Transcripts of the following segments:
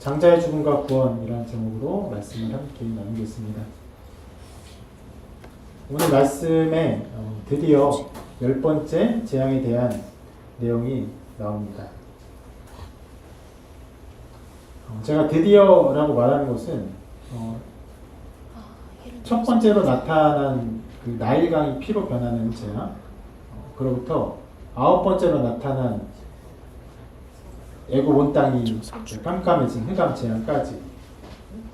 장자의 죽음과 구원이라는 제목으로 말씀을 함께 나누겠습니다. 오늘 말씀에 드디어 10번째 재앙에 대한 내용이 나옵니다. 제가 드디어라고 말하는 것은 첫 번째로 나타난 그 나일강이 피로 변하는 재앙, 그로부터 9번째로 나타난 애굽 온 땅이 깜깜해진 흑암 재앙까지,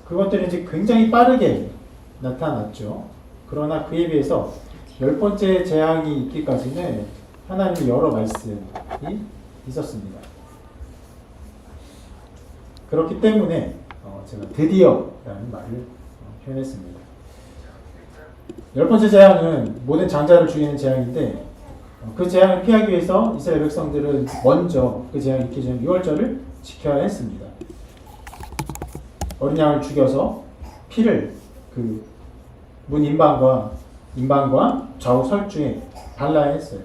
그것들이 이제 굉장히 빠르게 나타났죠. 그러나 그에 비해서 10번째 재앙이 있기까지는 하나님의 여러 말씀이 있었습니다. 그렇기 때문에 제가 드디어라는 말을 표현했습니다. 10번째 재앙은 모든 장자를 죽이는 재앙인데, 그 재앙을 피하기 위해서 이스라엘 백성들은 먼저 그 재앙이 있기 전 유월절을 지켜야 했습니다. 어린 양을 죽여서 피를 그 문 인방과 좌우 설주에 발라야 했어요.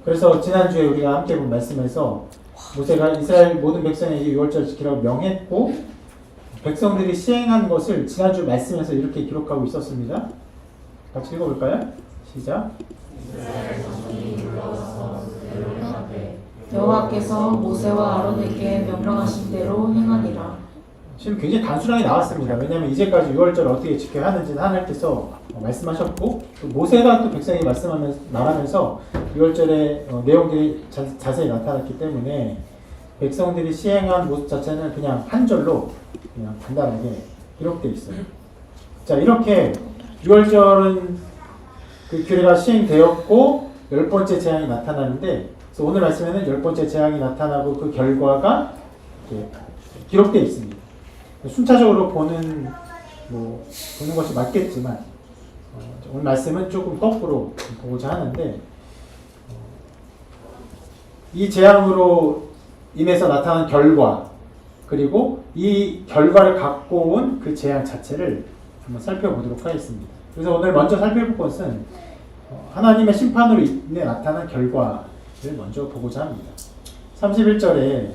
그래서 지난주에 우리가 함께 본 말씀에서 모세가 이스라엘 모든 백성에게 유월절을 지키라고 명했고, 백성들이 시행한 것을 지난주 말씀에서 이렇게 기록하고 있었습니다. 같이 읽어볼까요? 시작. 여호와께서 모세와 아론에게 명령하신 대로 행하니라. 지금 굉장히 단순하게 나왔습니다. 왜냐하면 이제까지 유월절을 어떻게 지켜야 하는지는 하나님께서 말씀하셨고, 또 모세가 또 백성이 말하면서 유월절의 내용들이 자세히 나타났기 때문에 백성들이 시행한 모습 자체는 그냥 한 절로 그냥 간단하게 기록되어 있어요. 자, 이렇게 유월절은 그 규례가 시행되었고 10번째 재앙이 나타나는데, 그래서 오늘 말씀에는 10번째 재앙이 나타나고 그 결과가 이렇게 기록되어 있습니다. 순차적으로 보는 것이 맞겠지만 오늘 말씀은 조금 거꾸로 보고자 하는데, 이 재앙으로 인해서 나타난 결과, 그리고 이 결과를 갖고 온 그 재앙 자체를 한번 살펴보도록 하겠습니다. 그래서 오늘 먼저 살펴볼 것은 하나님의 심판으로 인해 나타난 결과를 먼저 보고자 합니다. 31절에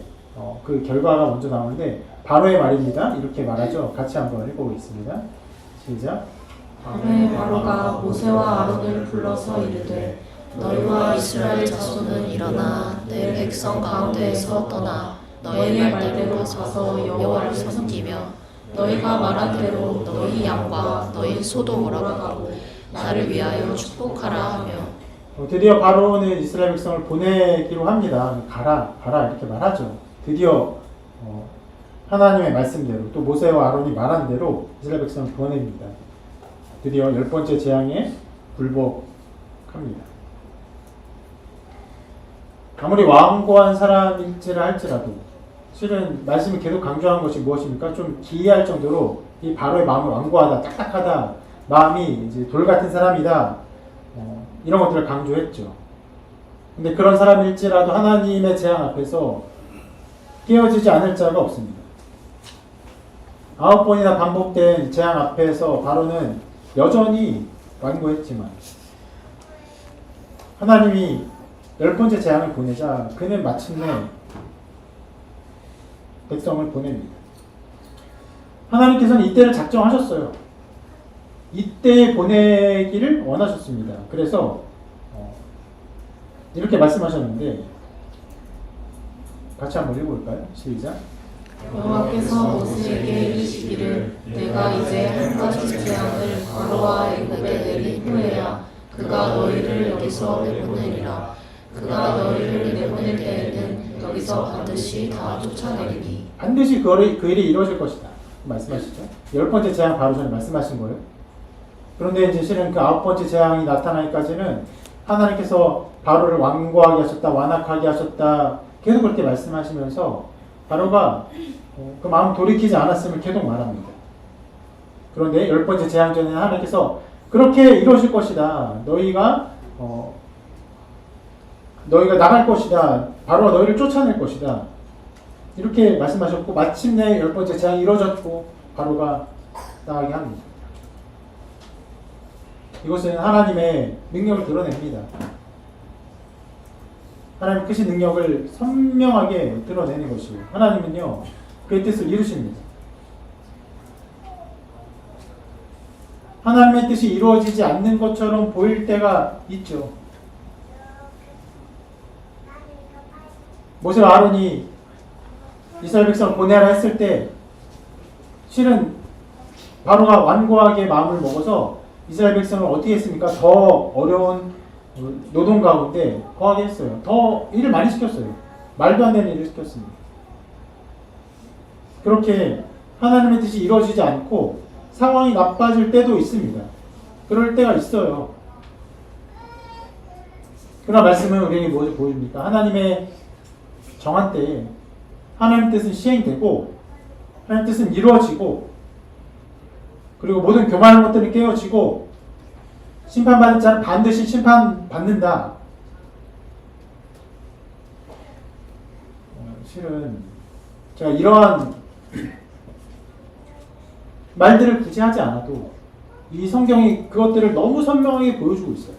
그 결과가 먼저 나오는데 바로의 말입니다. 이렇게 말하죠. 같이 한번 읽어보겠습니다. 시작. 바로가 모세와 아론을 불러서 이르되 너희와 이스라엘 자손은 일어나 내 백성 가운데에서 떠나 너희의 말대로 가서 여호와를 섬기며 너희가 말한 대로 너희 양과 너희 소도 몰아가고 나를 위하여 축복하라 하며. 드디어 바로는 이스라엘 백성을 보내기로 합니다. 가라 이렇게 말하죠. 드디어 하나님의 말씀대로, 또 모세와 아론이 말한 대로 이스라엘 백성을 보냅니다. 드디어 10번째 재앙에 굴복합니다. 아무리 완고한 사람일지라 할지라도 실은 말씀이 계속 강조한 것이 무엇입니까? 좀 기이할 정도로 이 바로의 마음은 완고하다, 딱딱하다, 마음이 이제 돌 같은 사람이다, 이런 것들을 강조했죠. 근데 그런 사람일지라도 하나님의 재앙 앞에서 깨어지지 않을 자가 없습니다. 9번이나 반복된 재앙 앞에서 바로는 여전히 완고했지만 하나님이 10번째 재앙을 보내자 그는 마침내 백성을 보냅니다. 하나님께서는 이때를 작정하셨어요. 이때 보내기를 원하셨습니다. 그래서 이렇게 말씀하셨는데 같이 한번 읽어볼까요? 시작. 여호와께서 모세에게 이르시기를 내가 이제 한 가지 재앙을 바로와 애굽에 내린 후에야 그가 너희를 여기서 내보내리라. 그가 너희를 내보낼 때에는 여기서 반드시 다 쫓아내리니. 반드시 그 일이 이루어질 것이다 말씀하시죠. 10번째 재앙 바로 전에 말씀하신 거예요. 그런데 이제 실은 그 9번째 재앙이 나타나기까지는 하나님께서 바로를 완고하게 하셨다, 완악하게 하셨다, 계속 그렇게 말씀하시면서 바로가 그 마음 돌이키지 않았음을 계속 말합니다. 그런데 10번째 재앙 전에 하나님께서 그렇게 이루어질 것이다, 너희가 나갈 것이다, 바로가 너희를 쫓아낼 것이다, 이렇게 말씀하셨고, 마침내 10번째 재앙이 이루어졌고 바로가 나가게 합니다. 이것은 하나님의 능력을 드러냅니다. 하나님 크신 능력을 선명하게 드러내는 것이에요. 하나님은요, 그의 뜻을 이루십니다. 하나님의 뜻이 이루어지지 않는 것처럼 보일 때가 있죠. 모세와 아론이 이스라엘 백성을 보내라 했을 때 실은 바로가 완고하게 마음을 먹어서 이스라엘 백성을 어떻게 했습니까? 더 어려운 노동 가운데 거하게 했어요. 더 일을 많이 시켰어요. 말도 안 되는 일을 시켰습니다. 그렇게 하나님의 뜻이 이루어지지 않고 상황이 나빠질 때도 있습니다. 그럴 때가 있어요. 그러나 말씀은 우리에게 무엇을 보여줍니까? 하나님의 정한 때에 하나님 뜻은 시행되고 하나님 뜻은 이루어지고 그리고 모든 교만한 것들은 깨어지고 심판받을 자는 반드시 심판받는다. 실은 제가 이러한 말들을 굳이 하지 않아도 이 성경이 그것들을 너무 선명하게 보여주고 있어요.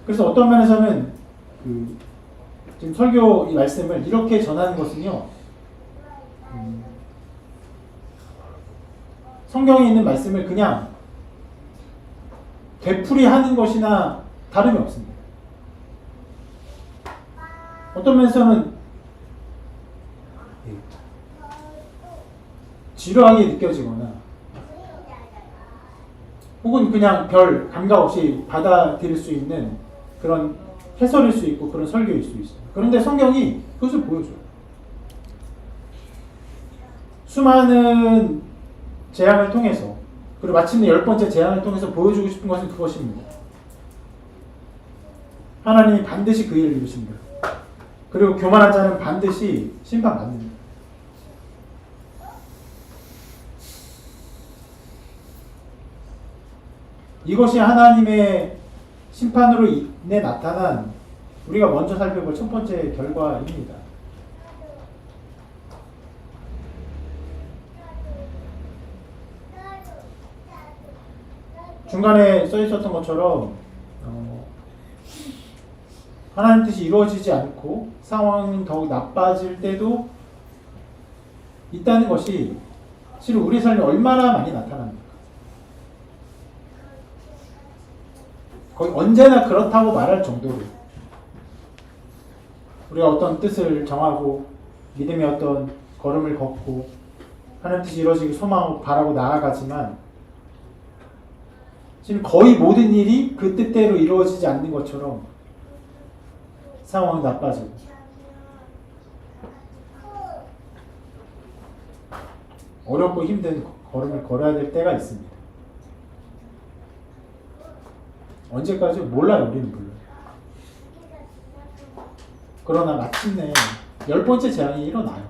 그래서 어떤 면에서는 지금 설교 이 말씀을 이렇게 전하는 것은요, 성경에 있는 말씀을 그냥 되풀이하는 것이나 다름이 없습니다. 어떤 면에서는 지루하게 느껴지거나 혹은 그냥 별 감각 없이 받아들일 수 있는 그런 해설일 수 있고 그런 설교일 수 있어요. 그런데 성경이 그것을 보여줘요. 수많은 재앙을 통해서 그리고 마침내 10번째 재앙을 통해서 보여주고 싶은 것은 그것입니다. 하나님이 반드시 그 일을 이루십니다. 그리고 교만한 자는 반드시 심판받습니다. 이것이 하나님의 심판으로 인해 나타난 우리가 먼저 살펴볼 첫 번째 결과입니다. 중간에 써 있었던 것처럼 하나님 뜻이 이루어지지 않고 상황이 더욱 나빠질 때도 있다는 것이 실은 우리 삶에 얼마나 많이 나타납니까? 거의 언제나 그렇다고 말할 정도로 우리가 어떤 뜻을 정하고 믿음의 어떤 걸음을 걷고 하나님 뜻이 이루어지길 소망하고 바라고 나아가지만 지금 거의 모든 일이 그 뜻대로 이루어지지 않는 것처럼 상황이 나빠지고 어렵고 힘든 걸음을 걸어야 될 때가 있습니다. 언제까지? 몰라요. 우리는 몰라요. 그러나 마침내 10번째 재앙이 일어나요.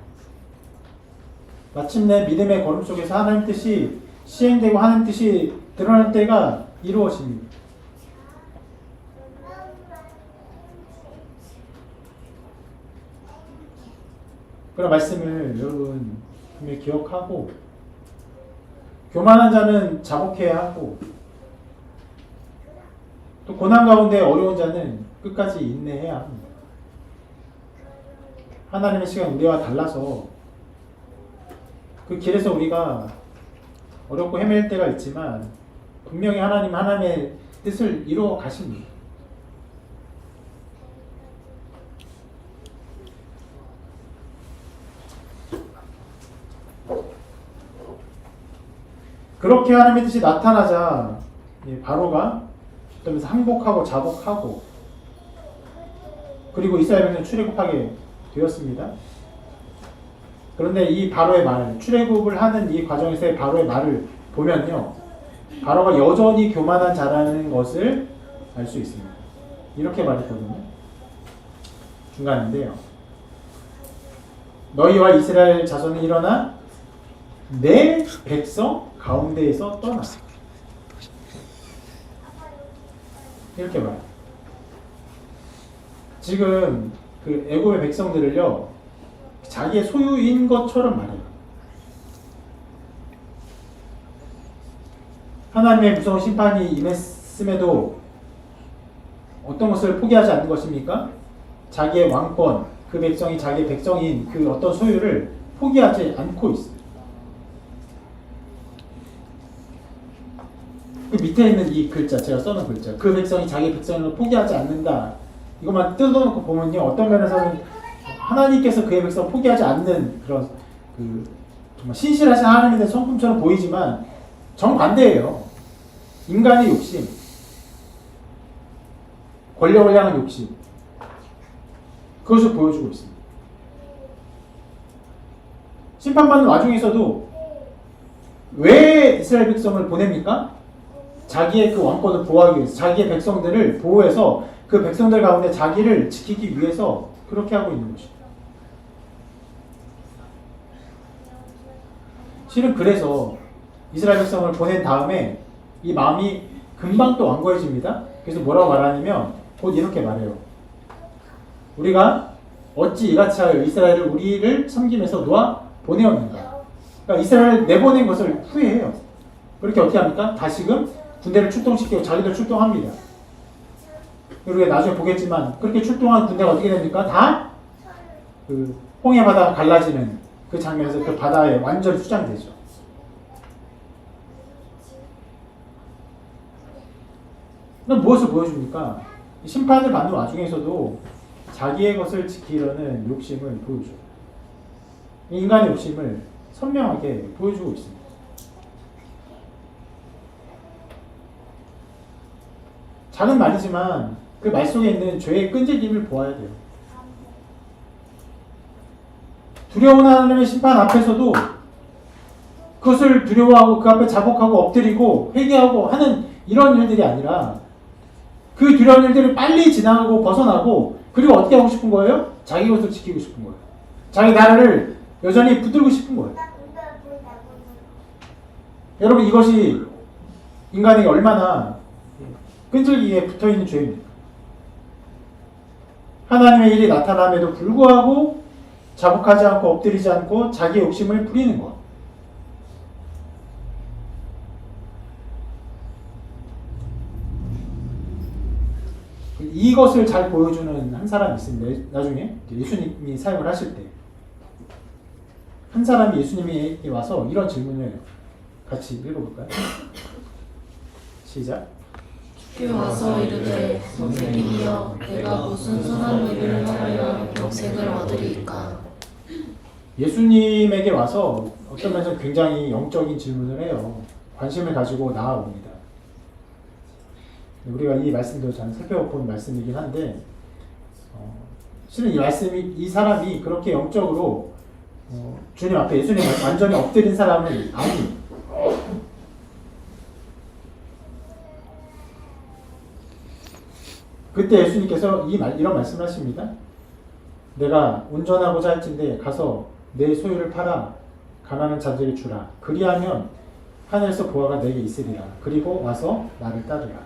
마침내 믿음의 걸음 속에서 하나님 뜻이 시행되고 하나님 뜻이 드러날 때가 이루어집니다. 그런 말씀을 여러분 분명히 기억하고 교만한 자는 자복해야 하고 또 고난 가운데 어려운 자는 끝까지 인내해야 합니다. 하나님의 시간 우리와 달라서 그 길에서 우리가 어렵고 헤맬 때가 있지만 분명히 하나님의 뜻을 이루어 가십니다. 그렇게 하나님의 뜻이 나타나자 바로가 그러면서 항복하고 자복하고 그리고 이스라엘 백성이 출애굽하게 되었습니다. 그런데 이 바로의 말, 출애굽을 하는 이 과정에서의 바로의 말을 보면요, 바로가 여전히 교만한 자라는 것을 알 수 있습니다. 이렇게 말했거든요. 중간인데요. 너희와 이스라엘 자손은 일어나 내 백성 가운데에서 떠나. 이렇게 말해요. 지금 그 애굽의 백성들을요, 자기의 소유인 것처럼 말해요. 하나님의 무서운 심판이 임했음에도 어떤 것을 포기하지 않는 것입니까? 자기의 왕권, 그 백성이 자기 백성인 그 어떤 소유를 포기하지 않고 있어요. 그 밑에 있는 이 글자, 제가 써놓은 글자, 그 백성이 자기 백성을 포기하지 않는다. 이것만 뜯어놓고 보면요, 어떤 면에서는 하나님께서 그의 백성을 포기하지 않는 그런 그 정말 신실하신 하나님에 대한 성품처럼 보이지만 정반대예요. 인간의 욕심, 권력을 향한 욕심, 그것을 보여주고 있습니다. 심판받는 와중에서도 왜 이스라엘 백성을 보냅니까? 자기의 그 왕권을 보호하기 위해서, 자기의 백성들을 보호해서 그 백성들 가운데 자기를 지키기 위해서 그렇게 하고 있는 것입니다. 실은 그래서 이스라엘 백성을 보낸 다음에 이 마음이 금방 또 완고해집니다. 그래서 뭐라고 말하냐면 곧 이렇게 말해요. 우리가 어찌 이같이 하여 이스라엘을 우리를 섬김에서 놓아 보내었는가. 그러니까 이스라엘을 내보낸 것을 후회해요. 그렇게 어떻게 합니까? 다시금 군대를 출동시키고 자기들 출동합니다. 그리고 나중에 보겠지만 그렇게 출동한 군대가 어떻게 됩니까? 다 그 홍해 바다가 갈라지는 그 장면에서 그 바다에 완전히 수장되죠. 그럼 무엇을 보여줍니까? 심판을 받는 와중에서도 자기의 것을 지키려는 욕심을 보여줘요. 인간의 욕심을 선명하게 보여주고 있습니다. 작은 말이지만 그 말 속에 있는 죄의 끈질김을 보아야 돼요. 두려운 하나님의 심판 앞에서도 그것을 두려워하고 그 앞에 자복하고 엎드리고 회개하고 하는 이런 일들이 아니라 그 두려운 일들을 빨리 지나가고 벗어나고 그리고 어떻게 하고 싶은 거예요? 자기 것을 지키고 싶은 거예요. 자기 나라를 여전히 붙들고 싶은 거예요. 여러분 이것이 인간에게 얼마나 끈질기게 붙어있는 죄입니다. 하나님의 일이 나타남에도 불구하고 자복하지 않고 엎드리지 않고 자기 욕심을 부리는 것. 이것을 잘 보여주는 한 사람이 있습니다. 나중에 예수님이 사역을 하실 때 한 사람이 예수님에게 와서 이런 질문을 해요. 같이 읽어볼까요? 시작. 주께 와서 이르되 선생님이여 내가 무슨 선한 일을 하면 영생을 얻으리이까. 예수님에게 와서 어떤 면에서 굉장히 영적인 질문을 해요. 관심을 가지고 나아옵니다. 우리가 이 말씀도 잘 살펴본 말씀이긴 한데 실은 이 말씀이 이 사람이 그렇게 영적으로 주님 앞에 예수님 완전히 엎드린 사람은 아니에요. 그때 예수님께서 이런 말씀을 하십니다. 내가 운전하고자 할진대 가서 내 소유를 팔아 가난한 자들에게 주라. 그리하면 하늘에서 보화가 내게 있으리라. 그리고 와서 나를 따르라.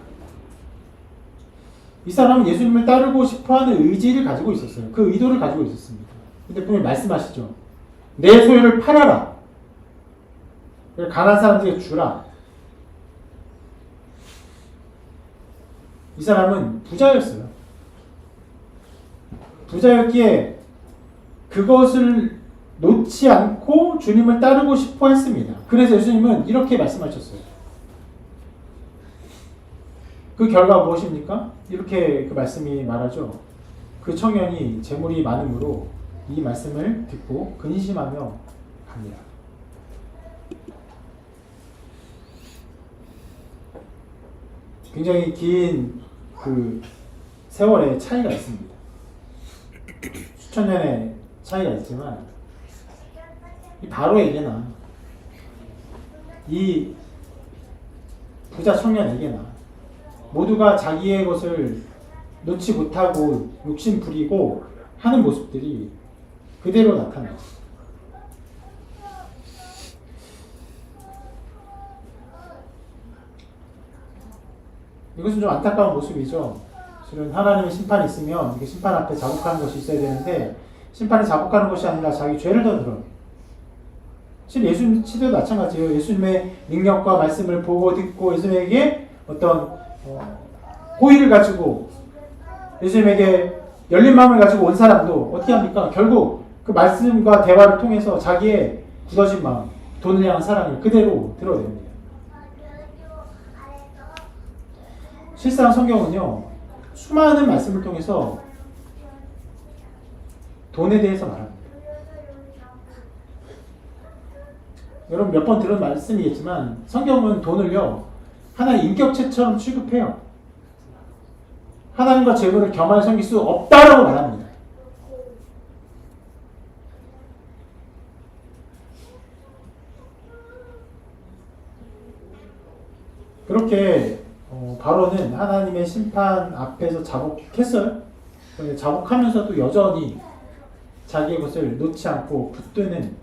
이 사람은 예수님을 따르고 싶어하는 의지를 가지고 있었어요. 그 의도를 가지고 있었습니다. 근데 분명히 말씀하시죠. 내 소유를 팔아라. 가난한 사람들에게 주라. 이 사람은 부자였어요. 부자였기에 그것을 놓지 않고 주님을 따르고 싶어 했습니다. 그래서 예수님은 이렇게 말씀하셨어요. 그 결과 무엇입니까? 이렇게 그 말씀이 말하죠. 그 청년이 재물이 많음으로 이 말씀을 듣고 근심하며 갑니다. 굉장히 긴 그 세월의 차이가 있습니다. 수천 년의 차이가 있지만 이 바로에게나 이 부자 청년에게나 모두가 자기의 것을 놓지 못하고 욕심 부리고 하는 모습들이 그대로 나타나요. 이것은 좀 안타까운 모습이죠. 실은 하나님의 심판이 있으면 이게 심판 앞에 자복하는 것이 있어야 되는데 심판에 자복하는 것이 아니라 자기 죄를 더 드러내요. 실 예수님 시대도 마찬가지예요. 예수님의 능력과 말씀을 보고 듣고 예수님에게 어떤 호의를 가지고 예수님에게 열린 마음을 가지고 온 사람도 어떻게 합니까? 결국 그 말씀과 대화를 통해서 자기의 굳어진 마음, 돈을 향한 사랑을 그대로 드러냅니다. 실상 성경은요, 수많은 말씀을 통해서 돈에 대해서 말합니다. 여러분 몇 번 들은 말씀이겠지만 성경은 돈을요, 하나의 인격체처럼 취급해요. 하나님과 재물을 겸하여 섬길 수 없다라고 말합니다. 그렇게 바로는 하나님의 심판 앞에서 자복했어요. 자복하면서도 여전히 자기의 것을 놓지 않고 붙드는,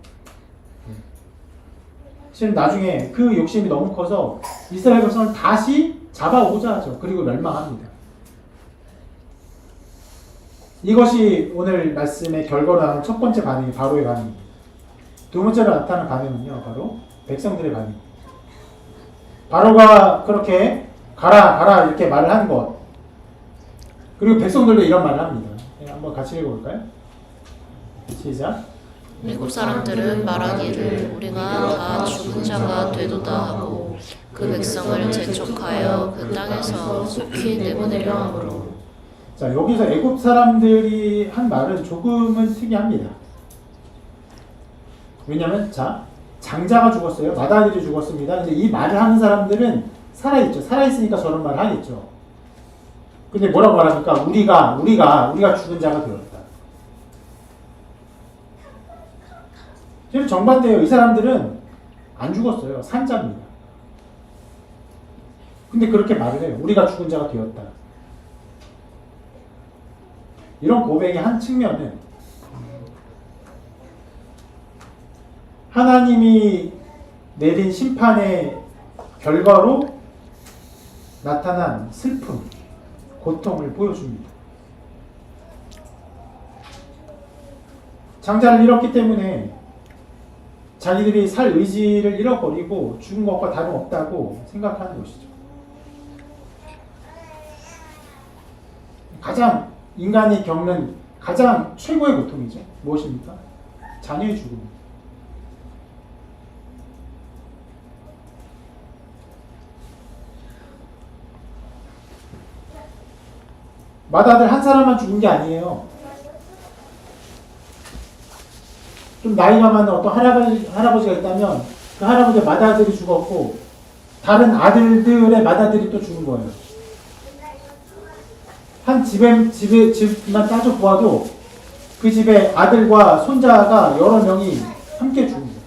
실은 나중에 그 욕심이 너무 커서 이스라엘 백성을 다시 잡아오고자 하죠. 그리고 멸망합니다. 이것이 오늘 말씀의 결과로 나오는 첫 번째 반응이 바로의 반응입니다. 두 번째로 나타나는 반응은요, 바로 백성들의 반응입니다. 바로가 그렇게 가라 이렇게 말을 한 것, 그리고 백성들도 이런 말을 합니다. 한번 같이 읽어볼까요? 시작. 일곱 사람들은 말하기를 우리가 다 죽은 자가 되도다 하고 그 백성을 재촉하여 그 땅에서 속히 내보내려 하므로. 자, 여기서 애굽 사람들이 한 말은 조금은 특이합니다. 왜냐하면 장자가 죽었어요. 마다들이 죽었습니다. 이제 이 말을 하는 사람들은 살아있죠. 살아있으니까 저런 말을 하겠죠. 근데 뭐라고 말합니까? 우리가 죽은 자가 되었다. 지금 정반대예요. 이 사람들은 안 죽었어요. 산자입니다. 근데 그렇게 말을 해요. 우리가 죽은 자가 되었다. 이런 고백의 한 측면은 하나님이 내린 심판의 결과로 나타난 슬픔, 고통을 보여줍니다. 장자를 잃었기 때문에 자기들이 살 의지를 잃어버리고 죽은 것과 다름없다고 생각하는 것이죠. 가장 인간이 겪는 가장 최고의 고통이죠. 무엇입니까? 자녀의 죽음. 맏아들 한 사람만 죽은 게 아니에요. 좀 나이가 많은 어떤 할아버지가 있다면 그 할아버지의 맏아들이 죽었고 다른 아들들의 맏아들이 또 죽은 거예요. 한 집만 따져 보아도 그 집에 아들과 손자가 여러 명이 함께 죽은 거예요.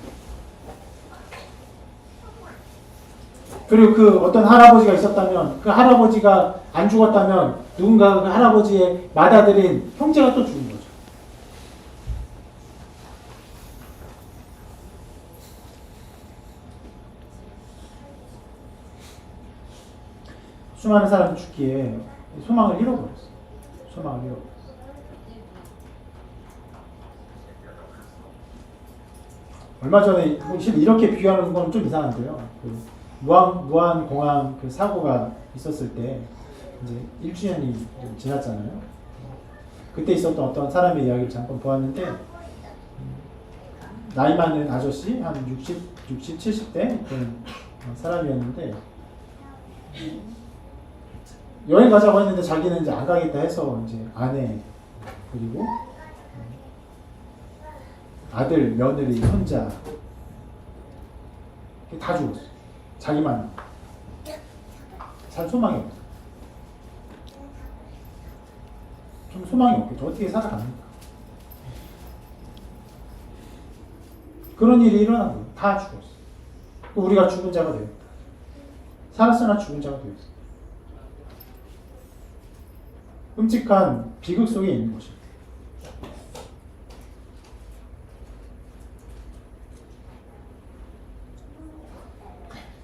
그리고 그 어떤 할아버지가 있었다면 그 할아버지가 안 죽었다면 누군가 그 할아버지의 맏아들인 형제가 또 죽은 거죠. 수많은 사람이 죽기에 소망을 잃어버렸어요. 소망을 잃어버렸어요. 얼마 전에 이렇게 비유하는 건 좀 이상한데요. 무한 공항 그 사고가 있었을 때 이제 1주년이 지났잖아요. 그때 있었던 어떤 사람의 이야기를 잠깐 보았는데 나이 많은 아저씨 한 60, 70대 그런 사람이었는데 여행 가자고 했는데 자기는 이제 안 가겠다 해서 이제 아내 그리고 아들, 며느리, 손자 다 죽었어. 자기만 살 소망이 없어. 좀 소망이 없겠죠. 어떻게 살아갑니까? 그런 일이 일어난 거예요. 다 죽었어. 또 우리가 죽은 자가 되었다. 살았으나 죽은 자가 되었어. 끔찍한 비극 속에 있는 것입니다.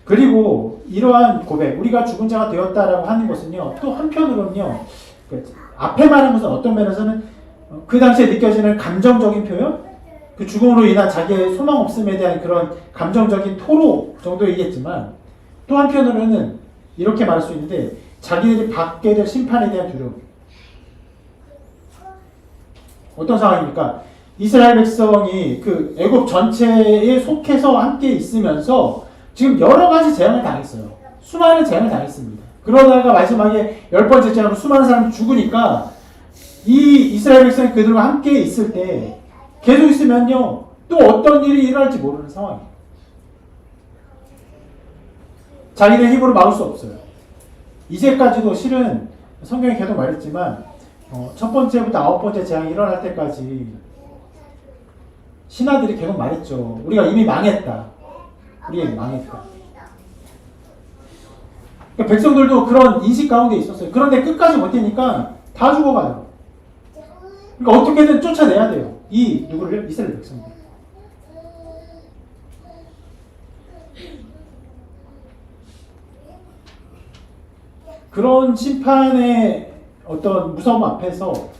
그리고 이러한 고백, 우리가 죽은 자가 되었다라고 하는 것은요, 또 한편으로는요, 앞에 말한 것은 어떤 면에서는 그 당시에 느껴지는 감정적인 표현, 그 죽음으로 인한 자기의 소망 없음에 대한 그런 감정적인 토로 정도이겠지만, 또 한편으로는 이렇게 말할 수 있는데, 자기들이 받게 될 심판에 대한 두려움. 어떤 상황입니까? 이스라엘 백성이 그 애굽 전체에 속해서 함께 있으면서 지금 여러 가지 재앙을 당했어요. 수많은 재앙을 당했습니다. 그러다가 마지막에 10번째 재앙으로 수많은 사람이 죽으니까 이 이스라엘 백성이 그들과 함께 있을 때 계속 있으면요, 또 어떤 일이 일어날지 모르는 상황이에요. 자기네 힘으로 막을 수 없어요. 이제까지도 실은 성경에 계속 말했지만 첫 번째부터 9번째 재앙이 일어날 때까지 신하들이 계속 말했죠. 우리가 이미 망했다. 우리가 이미 망했다. 그러니까 백성들도 그런 인식 가운데 있었어요. 그런데 끝까지 버티니까 다 죽어가요. 그러니까 어떻게든 쫓아내야 돼요. 누구를? 이스라엘 백성들. 그런 심판의 어떤 무서움 앞에서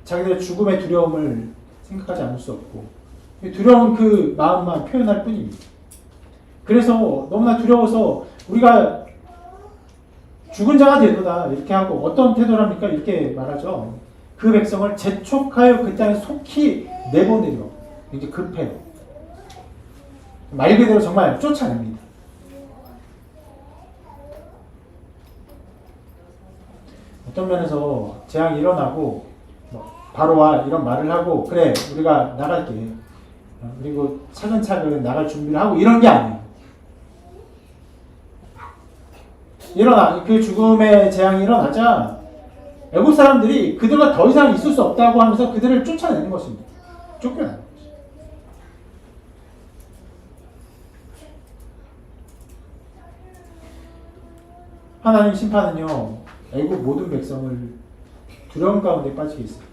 자기들의 죽음의 두려움을 생각하지 않을 수 없고 두려운 그 마음만 표현할 뿐입니다. 그래서 너무나 두려워서 우리가 죽은 자가 되도다 이렇게 하고 어떤 태도랍니까? 이렇게 말하죠. 그 백성을 재촉하여 그 땅에 속히 내보내려. 이제 급해요. 말 그대로 정말 쫓아냅니다. 어떤 면에서 재앙이 일어나고 바로 와 이런 말을 하고 그래 우리가 나갈게. 그리고 차근차근 나갈 준비를 하고 이런 게 아니에요. 그 죽음의 재앙이 일어나자 애국 사람들이 그들과 더 이상 있을 수 없다고 하면서 그들을 쫓아내는 것입니다. 쫓겨나는 것입니다. 하나님 심판은요, 애국 모든 백성을 두려움 가운데 빠지게 했습니다.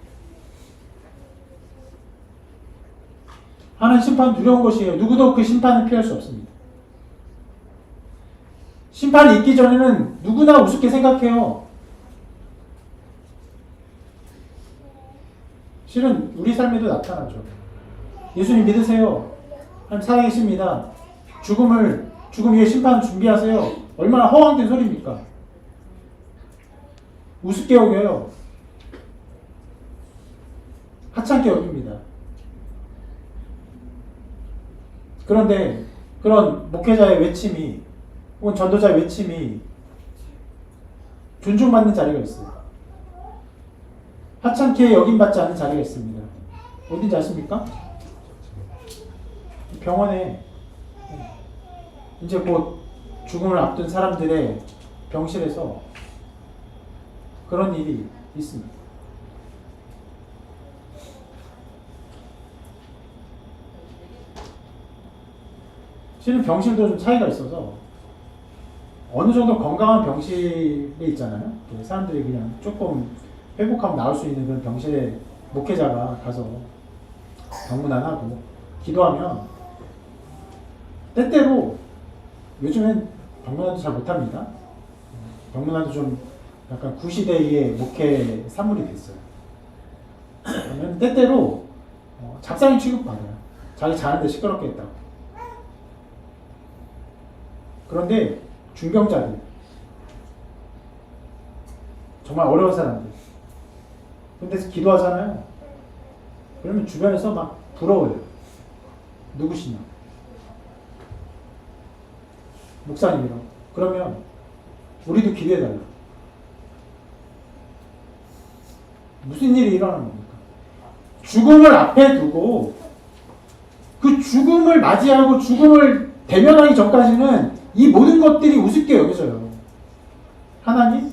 하나님 심판 두려운 것이에요. 누구도 그 심판을 피할 수 없습니다. 심판이 있기 전에는 누구나 우습게 생각해요. 실은 우리 삶에도 나타나죠. 예수님 믿으세요. 하나님 살아계십니다. 죽음 위에 심판 준비하세요. 얼마나 허황된 소리입니까? 우습게 여겨요. 하찮게 여깁니다. 그런데 그런 목회자의 외침이 혹은 전도자의 외침이 존중받는 자리가 있어요. 하찮게 여김받지 않는 자리가 있습니다. 어딘지 아십니까? 병원에 이제 곧 죽음을 앞둔 사람들의 병실에서 그런 일이 있습니다. 실은 병실도 좀 차이가 있어서 어느 정도 건강한 병실이 있잖아요. 사람들이 그냥 조금 회복하면 나올 수 있는 그런 병실에 목회자가 가서 병문안하고 기도하면 때때로 요즘엔 병문안도 잘 못합니다. 병문안도 좀 약간 구시대의 목회 산물이 됐어요. 그러면 때때로 잡상인 취급받아요. 자기 자는데 시끄럽게 했다고. 그런데 중병자들, 정말 어려운 사람들, 근데 기도하잖아요. 그러면 주변에서 막 부러워요. 누구시냐? 목사님이라고. 그러면 우리도 기도해달라. 무슨 일이 일어나는 겁니까? 죽음을 앞에 두고 그 죽음을 맞이하고 죽음을 대면하기 전까지는 이 모든 것들이 우습게 여겨져요. 하나님,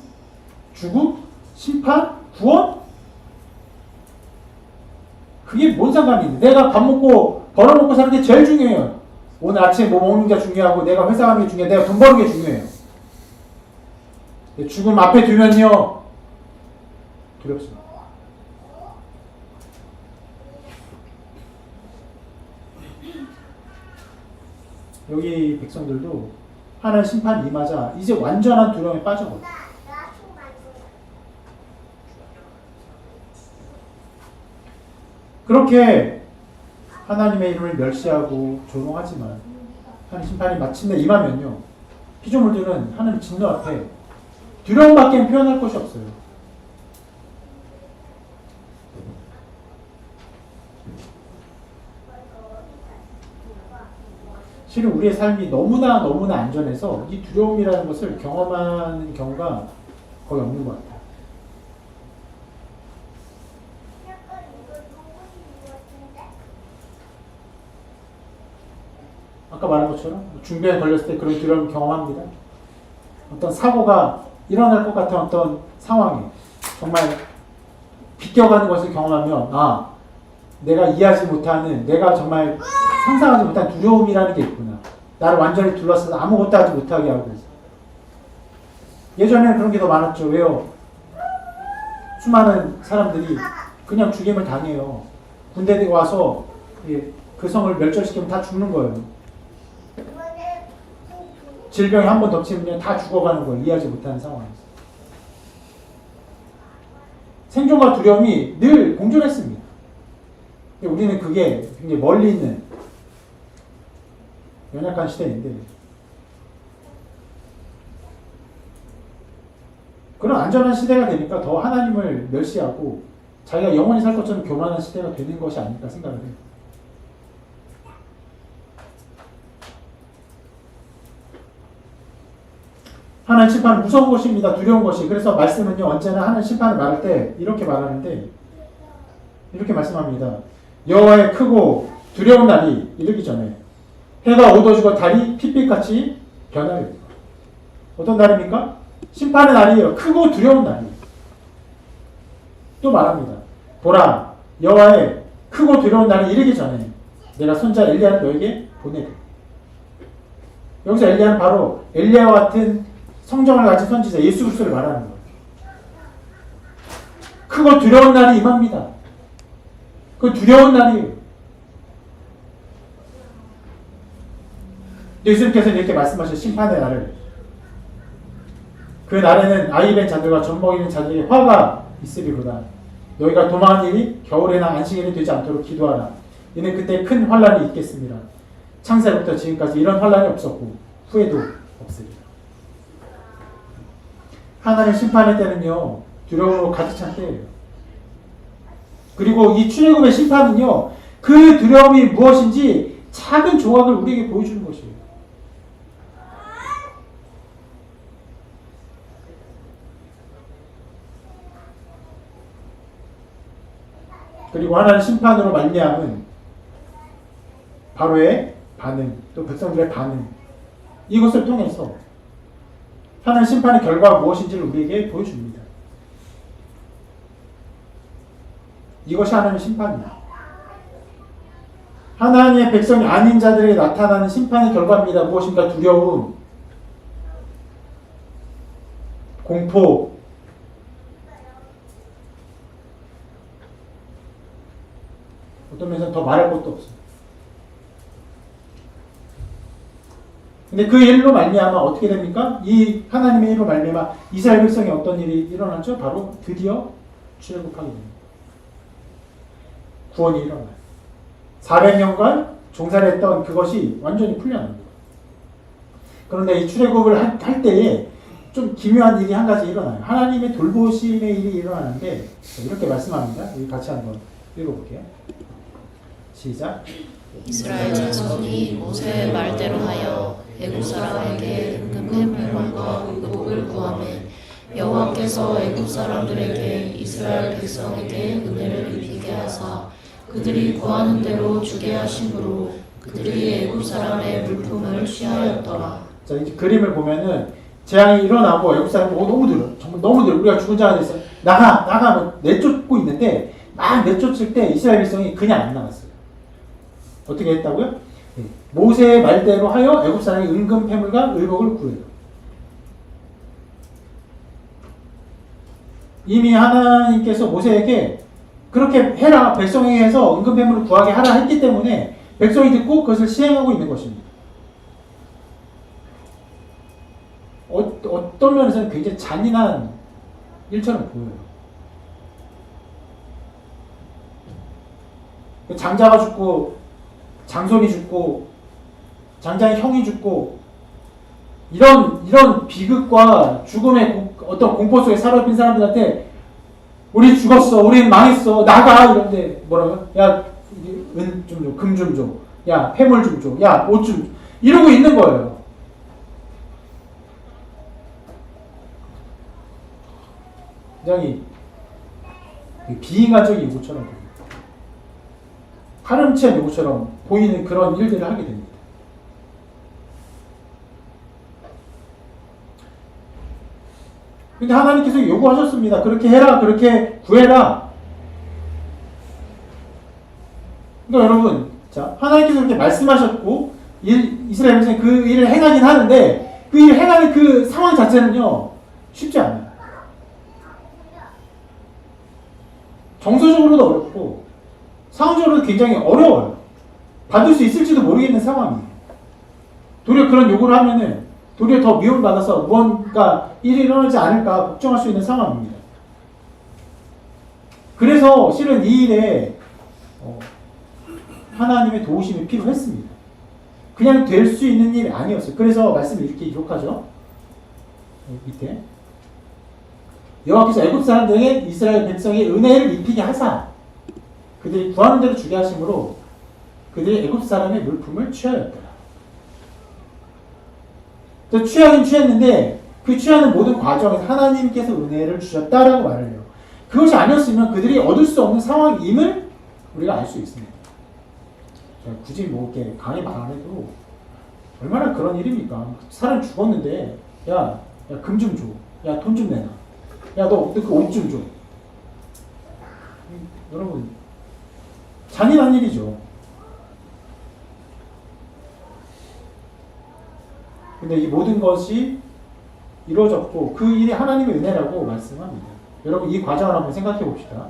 죽음, 심판, 구원? 그게 뭔 상관이 있는데? 내가 밥 먹고 벌어먹고 사는 게 제일 중요해요. 오늘 아침에 뭐 먹는 게 중요하고 내가 회사 가는 게 중요해요. 내가 돈 버는 게 중요해요. 죽음 앞에 두면요 두렵습니다. 여기 백성들도 하나님 심판이 임하자 이제 완전한 두려움에 빠져버려요. 그렇게 하나님의 이름을 멸시하고 조롱하지만 하나님 심판이 마침내 임하면요 피조물들은 하나님 진노 앞에 두려움밖에 표현할 것이 없어요. 실은 우리의 삶이 너무나 안전해서 이 두려움이라는 것을 경험하는 경우가 거의 없는 것 같아요. 아까 말한 것처럼 중병에 걸렸을 때 그런 두려움을 경험합니다. 어떤 사고가 일어날 것 같은 어떤 상황에 정말 비껴가는 것을 경험하면 내가 이해하지 못하는, 내가 정말 상상하지 못한 두려움이라는 게 있구나. 나를 완전히 둘러싸서 아무것도 하지 못하게 하고. 예전에는 그런 게 더 많았죠. 왜요? 수많은 사람들이 그냥 죽임을 당해요. 군대에 와서 그 성을 멸절시키면 다 죽는 거예요. 질병이 한 번 덮치면 다 죽어가는 거예요. 이해하지 못하는 상황에서. 생존과 두려움이 늘 공존했습니다. 우리는 그게 굉장히 멀리 있는 연약한 시대인데, 그런 안전한 시대가 되니까 더 하나님을 멸시하고 자기가 영원히 살 것처럼 교만한 시대가 되는 것이 아닐까 생각을 해요. 하나님 심판은 무서운 것입니다. 두려운 것이. 그래서 말씀은요, 언제나 하나님 심판을 말할 때 이렇게 말하는데, 이렇게 말씀합니다. 여호와의 크고 두려운 날이 이르기 전에 해가 어두워지고 달이 핏빛같이 변하리라. 어떤 날입니까? 심판의 날이에요. 크고 두려운 날이에요. 또 말합니다. 보라, 여호와의 크고 두려운 날이 이르기 전에 내가 손자 엘리야를 너에게 보내리. 여기서 엘리야는 바로 엘리야와 같은 성정을 가진 선지자 예수 그리스도를 말하는 거예요. 크고 두려운 날이 임합니다. 그 두려운 날이에요. 예수님께서 이렇게 말씀하신 심판의 날을, 그 날에는 아이 벤 자들과 젖 먹이는 자들에게 화가 있으리로다. 너희가 도망한 일이 겨울에나 안식일이 되지 않도록 기도하라. 이는 그때 큰 환란이 있겠습니다. 창세부터 지금까지 이런 환란이 없었고 후에도 없으리라. 하나님 심판의 때는요, 두려움으로 가득 찬 때예요. 그리고 이 출애굽의 심판은요, 그 두려움이 무엇인지 작은 조각을 우리에게 보여주는 것이에요. 그리고 하나님 심판으로 말미암은 바로의 반응, 또 백성들의 반응, 이것을 통해서 하나님 심판의 결과가 무엇인지를 우리에게 보여줍니다. 이것이 하나님의 심판입니다. 하나님의 백성이 아닌 자들에게 나타나는 심판의 결과입니다. 무엇입니까? 두려움, 공포, 어떤 면에서는 더 말할 것도 없어요. 근데 그 일로 말미암아 어떻게 됩니까? 이 하나님의 일로 말미암아 이스라엘 백성이 어떤 일이 일어났죠? 바로 드디어 출애굽하게 됩니다. 구원이 일어나요. 400년간 종살이했던 그것이 완전히 풀려납니다. 그런데 이 출애굽을 할 때에 좀 기묘한 일이 한 가지 일어나요. 하나님의 돌보심의 일이 일어나는데 이렇게 말씀합니다. 우리 같이 한번 읽어볼게요. 시작. 이스라엘 자손이 모세의 말대로 하여 애굽 사람에게 은금해물과 의복을 구하매 여호와께서 애굽 사람들에게 이스라엘 백성에게 은혜를 입히게 하사 그들이 구하는 대로 주게 하심으로 그들이 애굽 사람의 물품을 취하였더라. 자, 이제 그림을 보면은 재앙이 일어나고 애굽 사람이 너무 들어, 정말 너무 들어. 우리가 죽은 자가 됐어. 나가 뭐 내쫓고 있는데 막 내쫓을 때 이스라엘 백성이 그냥 안 나갔어요. 어떻게 했다고요? 모세의 말대로 하여 애굽 사람이 은금 패물과 의복을 구해요. 이미 하나님께서 모세에게 그렇게 해라, 백성에게 해서 은금 패물을 구하게 하라 했기 때문에 백성이 듣고 그것을 시행하고 있는 것입니다. 어떤 면에서는 굉장히 잔인한 일처럼 보여요. 장자가 죽고 장손이 죽고 장자의 형이 죽고 이런 비극과 죽음의 어떤 공포 속에 사로잡힌 사람들한테 우리 죽었어, 우리 망했어, 나가 이런데 뭐라고요? 야, 은 좀 줘, 금 좀 줘, 야, 폐물 좀 줘, 야, 옷 좀, 이러고 있는 거예요. 굉장히 비인간적인 요구처럼 보입니다. 파렴치한 요구처럼 보이는 그런 일들을 하게 됩니다. 근데 하나님께서 요구하셨습니다. 그렇게 해라, 그렇게 구해라. 그러니까 여러분, 자, 하나님께서 그렇게 말씀하셨고, 이스라엘 백성이 그 일을 행하긴 하는데, 그 일을 행하는 그 상황 자체는요, 쉽지 않아요. 정서적으로도 어렵고, 상황적으로도 굉장히 어려워요. 받을 수 있을지도 모르겠는 상황이에요. 도리어 그런 요구를 하면은, 도리어 더 미움받아서 무언가 일이 일어나지 않을까 걱정할 수 있는 상황입니다. 그래서 실은 이 일에 하나님의 도우심이 필요했습니다. 그냥 될 수 있는 일이 아니었어요. 그래서 말씀을 이렇게 기록하죠. 밑에 여호와께서 애굽 사람들에게 이스라엘 백성의 은혜를 입히게 하사 그들이 구하는 대로 주게 하심으로 그들이 애굽 사람의 물품을 취하였더라. 취하긴 취했는데 그 취하는 모든 과정에서 하나님께서 은혜를 주셨다라고 말을 해요. 그것이 아니었으면 그들이 얻을 수 없는 상황임을 우리가 알 수 있습니다. 굳이 뭐 이렇게 강의 말 안 해도 얼마나 그런 일입니까? 사람 죽었는데 야 금 좀 줘. 야 돈 좀 내놔. 야 너 그 옷 좀 줘. 여러분 잔인한 일이죠. 근데 이 모든 것이 이루어졌고 그 일이 하나님의 은혜라고 말씀합니다. 여러분 이 과정을 한번 생각해 봅시다.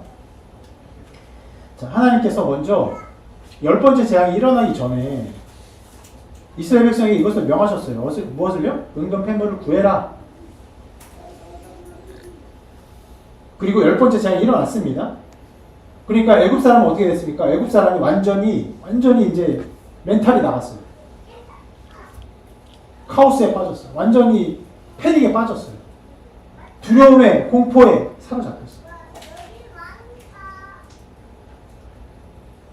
자, 하나님께서 먼저 10번째 재앙이 일어나기 전에 이스라엘 백성에게 이것을 명하셨어요. 무엇을요? 은금 폐물을 구해라. 그리고 10번째 재앙이 일어났습니다. 그러니까 애굽 사람은 어떻게 됐습니까? 애굽 사람이 완전히 이제 멘탈이 나갔어요. 카오스에 빠졌어요. 완전히 패닉에 빠졌어요. 두려움에 공포에 사로잡혔어요.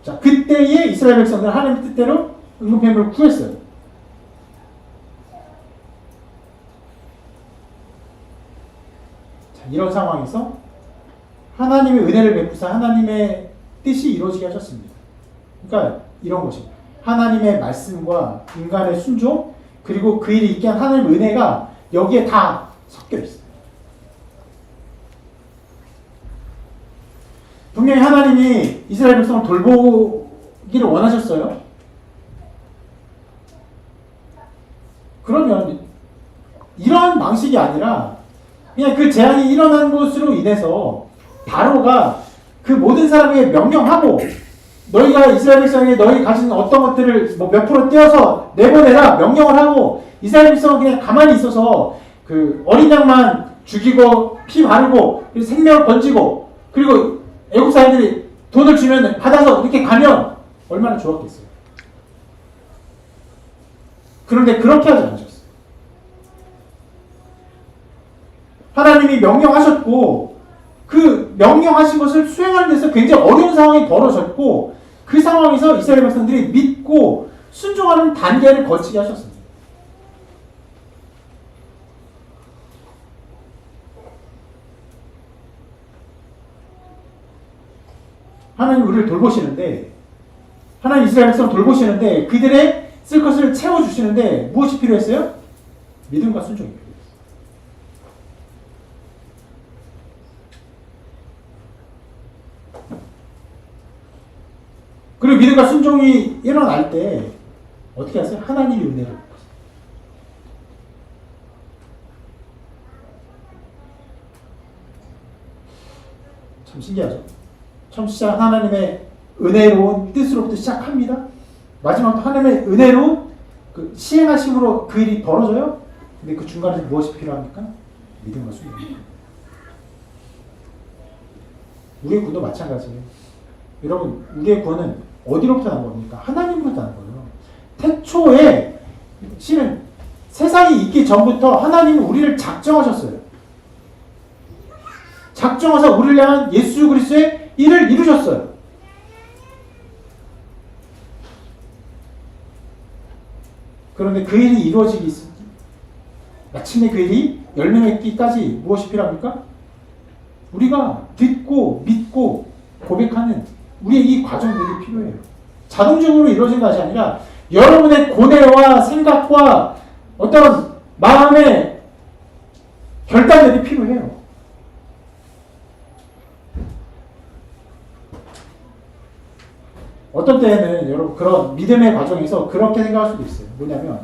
자, 그때에 이스라엘 백성들은 하나님의 뜻대로 은금패물을 구했어요. 자, 이런 상황에서 하나님의 은혜를 베푸사 하나님의 뜻이 이루어지게 하셨습니다. 그러니까 이런 것입니다. 하나님의 말씀과 인간의 순종 그리고 그 일이 있게 한 하나님의 은혜가 여기에 다 섞여 있어요. 분명히 하나님이 이스라엘 백성을 돌보기를 원하셨어요. 그러면 이런 방식이 아니라 그냥 그 재앙이 일어난 것으로 인해서 바로가 그 모든 사람에게 명령하고 너희가 이스라엘 백성에게 너희 가진 어떤 것들을 뭐 몇 프로 떼어서 내보내라 명령을 하고 이스라엘 백성은 그냥 가만히 있어서 그 어린 양만 죽이고 피 바르고 그리고 생명을 건지고 그리고 애국 사람들이 돈을 주면 받아서 이렇게 가면 얼마나 좋았겠어요. 그런데 그렇게 하지 않으셨어요. 하나님이 명령하셨고 그 명령하신 것을 수행하는 데서 굉장히 어려운 상황이 벌어졌고 그 상황에서 이스라엘 백성들이 믿고 순종하는 단계를 거치게 하셨습니다. 하나님 우리를 돌보시는데 하나님 이스라엘 백성을 돌보시는데 그들의 쓸 것을 채워주시는데 무엇이 필요했어요? 믿음과 순종이 필요했어요. 그리고 믿음과 순종이 일어날 때 어떻게 하세요? 하나님이 은혜를 베푸세요. 참 신기하죠? 처음 시작 하나님의 은혜로운 뜻으로부터 시작합니다. 마지막도 하나님의 은혜로 그 시행하심으로 그 일이 벌어져요. 근데 그 중간에 무엇이 필요합니까? 믿음과 순종. 우리의 구원도 마찬가지예요. 여러분, 우리의 구원은 어디로부터 난 겁니까? 하나님으로부터 난 거예요. 태초에 실은 세상이 있기 전부터 하나님은 우리를 작정하셨어요. 작정하셔서 우리를 향한 예수 그리스도의 일을 이루셨어요. 그런데 그 일이 이루어지기 마침내 그 일이 열매 맺기까지 무엇이 필요합니까? 우리가 듣고 믿고 고백하는 우리의 이 과정들이 필요해요. 자동적으로 이루어진 것이 아니라 여러분의 고뇌와 생각과 어떤 마음의 결단들이 필요해요. 어떤 때에는 여러분 그런 믿음의 과정에서 그렇게 생각할 수도 있어요. 뭐냐면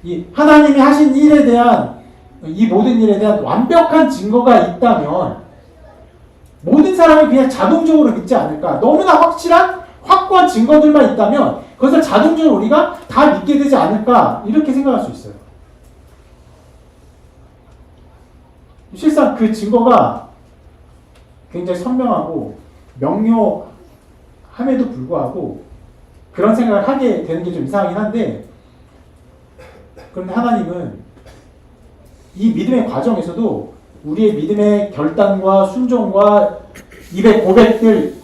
이 하나님이 하신 일에 대한 이 모든 일에 대한 완벽한 증거가 있다면 모든 사람이 그냥 자동적으로 믿지 않을까? 너무나 확실한 확고한 증거들만 있다면 그것을 자동적으로 우리가 다 믿게 되지 않을까? 이렇게 생각할 수 있어요. 실상 그 증거가 굉장히 선명하고 명료함에도 불구하고 그런 생각을 하게 되는 게 좀 이상하긴 한데, 그런데 하나님은 이 믿음의 과정에서도 우리의 믿음의 결단과 순종과 입의 고백들,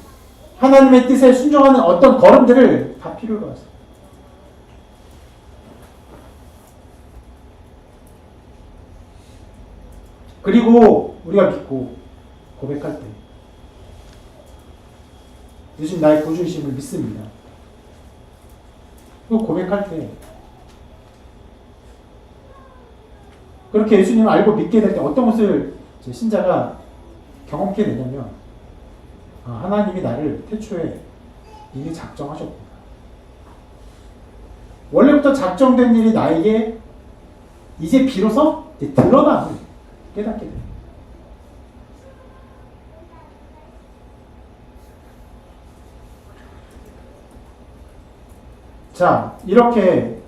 하나님의 뜻에 순종하는 어떤 걸음들을 다 필요로 하세요. 그리고 우리가 믿고 고백할 때 예수님 나의 구주이심을 믿습니다. 그리고 고백할 때 그렇게 예수님을 알고 믿게 될 때 어떤 것을 신자가 경험하게 되냐면, 하나님이 나를 태초에 이미 작정하셨구나. 원래부터 작정된 일이 나에게 이제 비로소 드러남을 깨닫게 됩니다. 자, 이렇게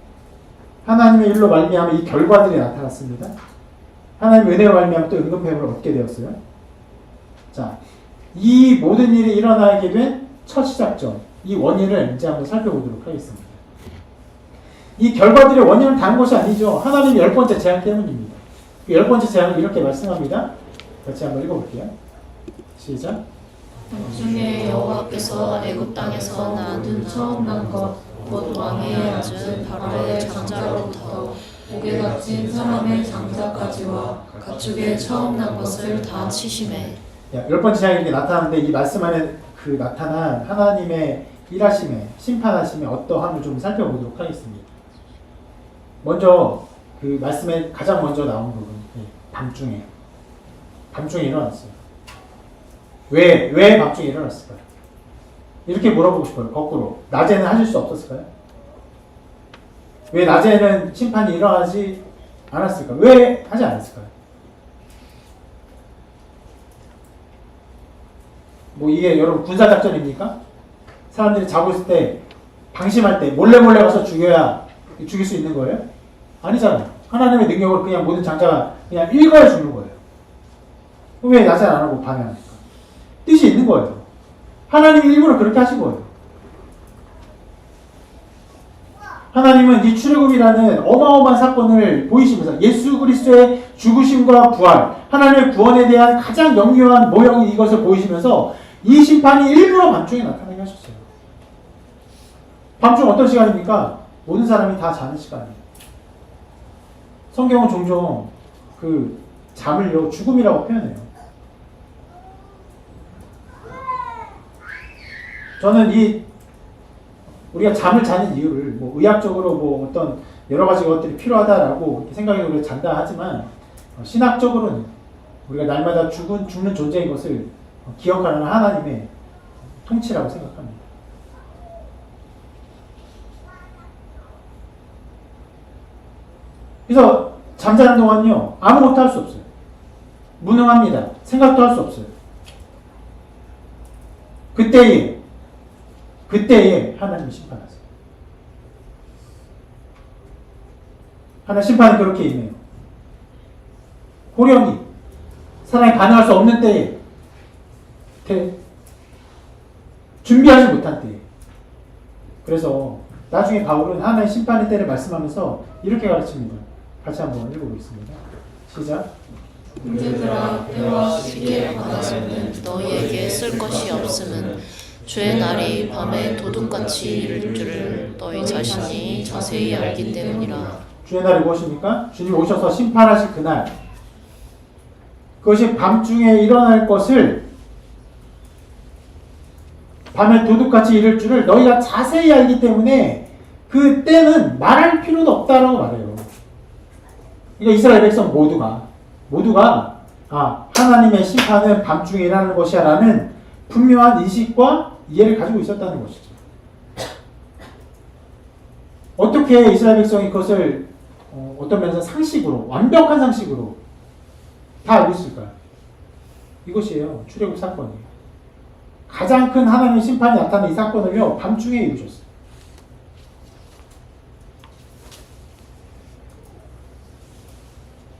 하나님의 일로 말미암아 이 결과들이 나타났습니다. 하나님의 은혜로 말미암아 또 응급회복을 얻게 되었어요. 자, 이 모든 일이 일어나게 된 첫 시작점, 이 원인을 이제 한번 살펴보도록 하겠습니다. 이 결과들의 원인을 다른 것이 아니죠. 하나님의 10번째 재앙 때문입니다. 그 10번째 재앙을 이렇게 말씀합니다. 같이 한번 읽어볼게요. 시작. 중에 여호와께서 애굽 땅에서 낳은 처음 난 것, 곧 왕의 앉은 바로의 장자로부터 목에 갇힌 사람의 장자까지와 가축의 처음 난 것을 다 치심해. 10번째 재앙이 이렇게 나타나는데 이 말씀 안에 그 나타난 하나님의 일하심에, 심판하심에 어떠함을 좀 살펴보도록 하겠습니다. 먼저 그 말씀에 가장 먼저 나온 부분, 밤중에 일어났어요. 왜 밤중에 일어났을까요? 이렇게 물어보고 싶어요. 거꾸로 낮에는 하실 수 없었을까요? 왜 낮에는 심판이 일어나지 않았을까요? 왜 하지 않았을까요? 뭐 이게 여러분 군사작전입니까? 사람들이 자고 있을 때 방심할 때 몰래 가서 죽일 수 있는 거예요? 아니잖아요. 하나님의 능력으로 그냥 모든 장자가 그냥 일거에 죽는 거예요. 왜 낮에 안 하고 밤에 합니까? 뜻이 있는 거예요. 하나님이 일부러 그렇게 하신 거예요. 하나님은 이 출애굽이라는 어마어마한 사건을 보이시면서 예수 그리스도의 죽으심과 부활, 하나님의 구원에 대한 가장 명료한 모형인 이것을 보이시면서 이 심판이 일부러 밤중에 나타나게 하셨어요. 밤중 어떤 시간입니까? 모든 사람이 다 자는 시간이에요. 성경은 종종 그 잠을요 죽음이라고 표현해요. 저는 우리가 잠을 자는 이유를 뭐 의학적으로 뭐 어떤 여러 가지 것들이 필요하다라고 생각해서 우리가 잔다 하지만, 신학적으로는 우리가 날마다 죽는 존재인 것을 기억하는 하나님의 통치라고 생각합니다. 그래서 잠자는 동안요 아무것도 할 수 없어요. 무능합니다. 생각도 할 수 없어요. 그때에 하나님이 심판하세요. 하나님 심판은 그렇게 임해요. 호련히 사람이 반응할 수 없는 때에, 준비하지 못한 때에. 그래서 나중에 바울은 하나님의 심판의 때를 말씀하면서 이렇게 가르칩니다. 같이 한번 읽어보겠습니다. 시작. 형제들아 때와 시기에 관하여는 너희에게 쓸 것이 없음은 주의 날이 밤에 도둑같이 이를 줄을 너희 자신이 자세히 알기 때문이라. 주의 날이 무엇입니까? 주님이 오셔서 심판하실 그날. 그것이 밤중에 일어날 것을 밤에 도둑같이 이를 줄을 너희가 자세히 알기 때문에 그 때는 말할 필요도 없다라고 말해요. 그러니까 이스라엘 백성 모두가 하나님의 심판은 밤중에 일어나는 것이야 라는 분명한 인식과 이해를 가지고 있었다는 것이죠. 어떻게 이스라엘 백성이 그것을 어떤 면에서 상식으로, 완벽한 상식으로 다 알고 있을까요? 이것이에요. 출애굽 사건이에요. 가장 큰 하나님의 심판이 나타난 이 사건을요, 밤중에 이루셨어요.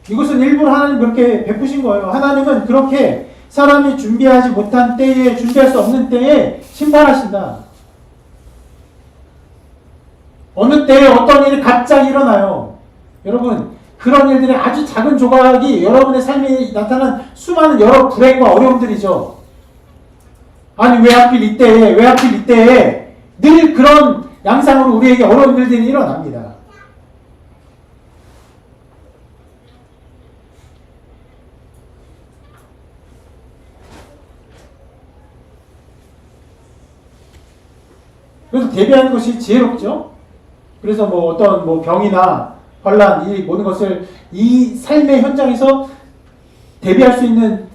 이것은 일부러 하나님 그렇게 베푸신 거예요. 하나님은 그렇게 사람이 준비하지 못한 때에, 준비할 수 없는 때에 심판하신다. 어느 때에 어떤 일이 갑자기 일어나요. 여러분, 그런 일들의 아주 작은 조각이 여러분의 삶에 나타난 수많은 여러 불행과 어려움들이죠. 아니, 왜 하필 이때에 늘 그런 양상으로 우리에게 어려운 일들이 일어납니다. 그래서 대비하는 것이 지혜롭죠. 그래서 어떤 병이나 환란, 이 모든 것을 이 삶의 현장에서 대비할 수 있는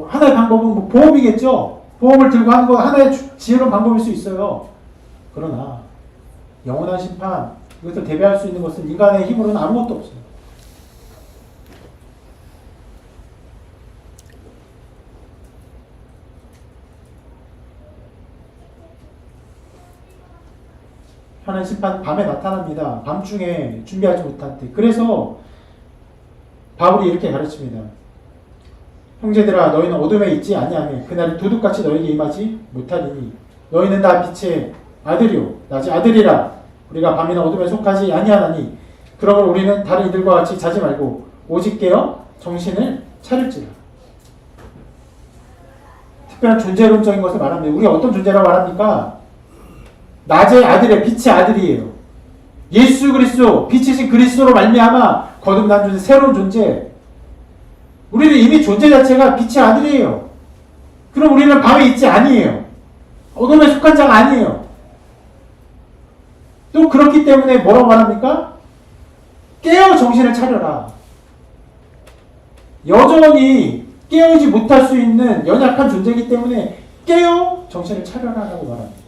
하나의 방법은 보험이겠죠. 보험을 들고 하는 거 하나의 지혜로운 방법일 수 있어요. 그러나 영원한 심판, 이것을 대비할 수 있는 것은 인간의 힘으로는 아무것도 없어요. 하나님 심판 밤에 나타납니다. 밤중에 준비하지 못한 때. 그래서 바울이 이렇게 가르칩니다. 형제들아, 너희는 어둠에 있지 아니하며 그날이 도둑같이 너희에게 임하지 못하리니 너희는 다 빛의 아들이요 낮의 아들이라. 우리가 밤이나 어둠에 속하지 아니하나니 그러므로 우리는 다른 이들과 같이 자지 말고 오직 깨어 정신을 차릴지라. 특별한 존재론적인 것을 말합니다. 우리가 어떤 존재라고 말합니까? 낮의 아들의 빛의 아들이에요. 예수 그리스도, 빛이신 그리스도로 말미암아 거듭난 존재, 새로운 존재. 우리는 이미 존재 자체가 빛의 아들이에요. 그럼 우리는 밤에 있지 아니에요. 어둠에 속한 자가 아니에요. 또 그렇기 때문에 뭐라고 말합니까? 깨어 정신을 차려라. 여전히 깨어지 못할 수 있는 연약한 존재이기 때문에 깨어 정신을 차려라라고 말합니다.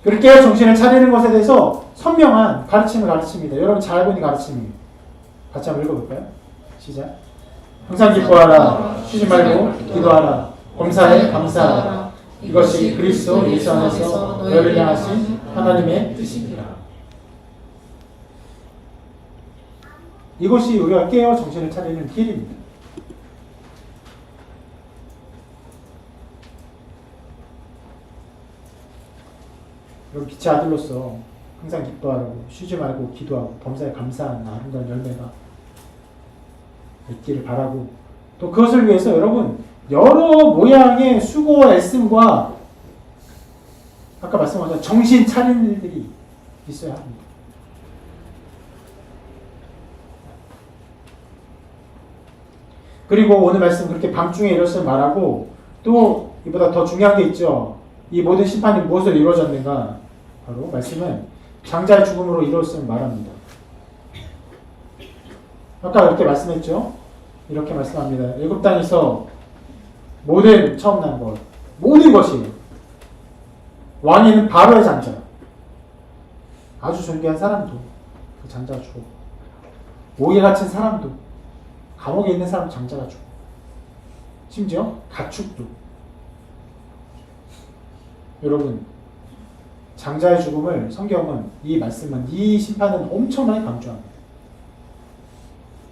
그렇게 깨어 정신을 차리는 것에 대해서 선명한 가르침을 가르칩니다. 여러분 잘 알고 있는 가르침이에요. 같이 한번 읽어볼까요? 시작. 항상 기뻐하라. 쉬지 말고 기도하라. 범사에 감사하라. 이것이 그리스도 예수 안에서 너희를 향하신 하나님의 뜻이니라. 이것이 우리가 깨어 정신을 차리는 길입니다. 여러분 빛의 아들로서 항상 기뻐하라고, 쉬지 말고 기도하고 범사에 감사하는 아름다운 열매가 있기를 바라고, 또 그것을 위해서 여러분 여러 모양의 수고와 애씀과 아까 말씀하신 것처럼 정신 차리는 일들이 있어야 합니다. 그리고 오늘 말씀 그렇게 밤중에 이것을 말하고, 또 이보다 더 중요한 게 있죠. 이 모든 심판이 무엇으로 이루어졌는가? 바로 말씀은 장자의 죽음으로 이루어졌음을 말합니다. 아까 이렇게 말씀했죠. 이렇게 말씀합니다. 애굽 땅에서 모든 처음 난 것, 모든 것이 왕위는 바로의 장자, 아주 존귀한 사람도 그 장자가 죽었고, 옥에 갇힌 사람도, 감옥에 있는 사람도 장자가 죽고, 심지어 가축도. 여러분, 장자의 죽음을 성경은, 이 말씀은, 이 심판은 엄청나게 강조합니다.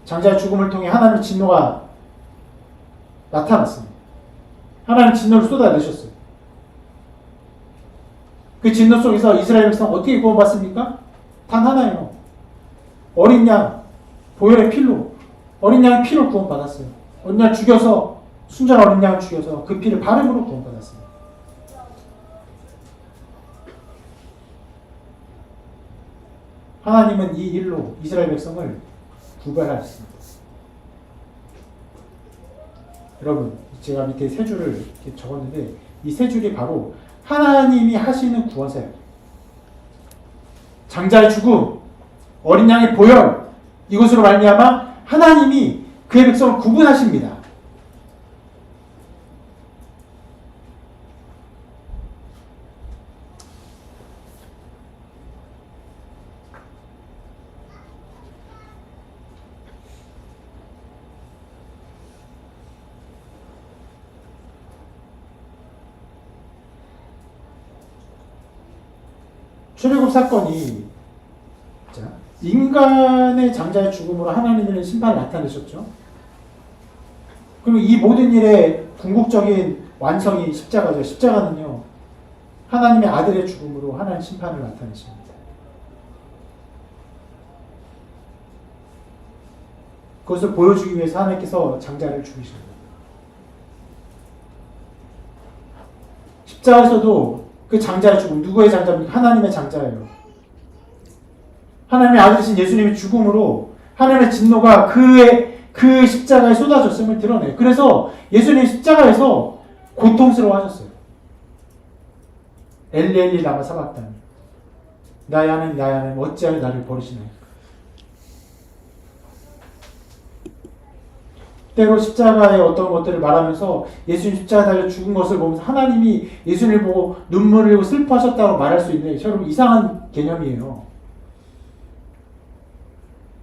장자의 죽음을 통해 하나님의 진노가 나타났습니다. 하나님 진노를 쏟아내셨어요. 그 진노 속에서 이스라엘 백성 어떻게 구원받습니까? 단 하나예요. 어린 양, 보혈의 피로, 어린 양의 피로 구원받았어요. 어린 양 죽여서, 순전 어린 양을 죽여서 그 피를 바름으로 구원받았습니다. 하나님은 이 일로 이스라엘 백성을 구별하셨습니다. 여러분, 제가 밑에 세 줄을 이렇게 적었는데 이 세 줄이 바로 하나님이 하시는 구원사예요. 장자의 죽음, 어린 양의 보혈, 이것으로 말미암아 하나님이 그의 백성을 구분하십니다. 출애굽 사건이 인간의 장자의 죽음으로 하나님의 심판을 나타내셨죠. 그리고 이 모든 일의 궁극적인 완성이 십자가죠. 십자가는요, 하나님의 아들의 죽음으로 하나님 심판을 나타내십니다. 그것을 보여주기 위해서 하나님께서 장자를 죽이십니다. 십자가에서도 그 장자의 죽음, 누구의 장자입니까? 하나님의 장자예요. 하나님의 아들이신 예수님의 죽음으로 하나님의 진노가 그 십자가에 쏟아졌음을 드러내요. 그래서 예수님 십자가에서 고통스러워하셨어요. 엘리 엘리 라마 사박다니, 나의 하나님 나의 하나님 어찌하여 나를 버리시나이까. 때로 십자가의 어떤 것들을 말하면서 예수님 십자가 달려 죽은 것을 보면서 하나님이 예수님을 보고 눈물을 흘리고 슬퍼하셨다고 말할 수 있는, 여러분, 이상한 개념이에요.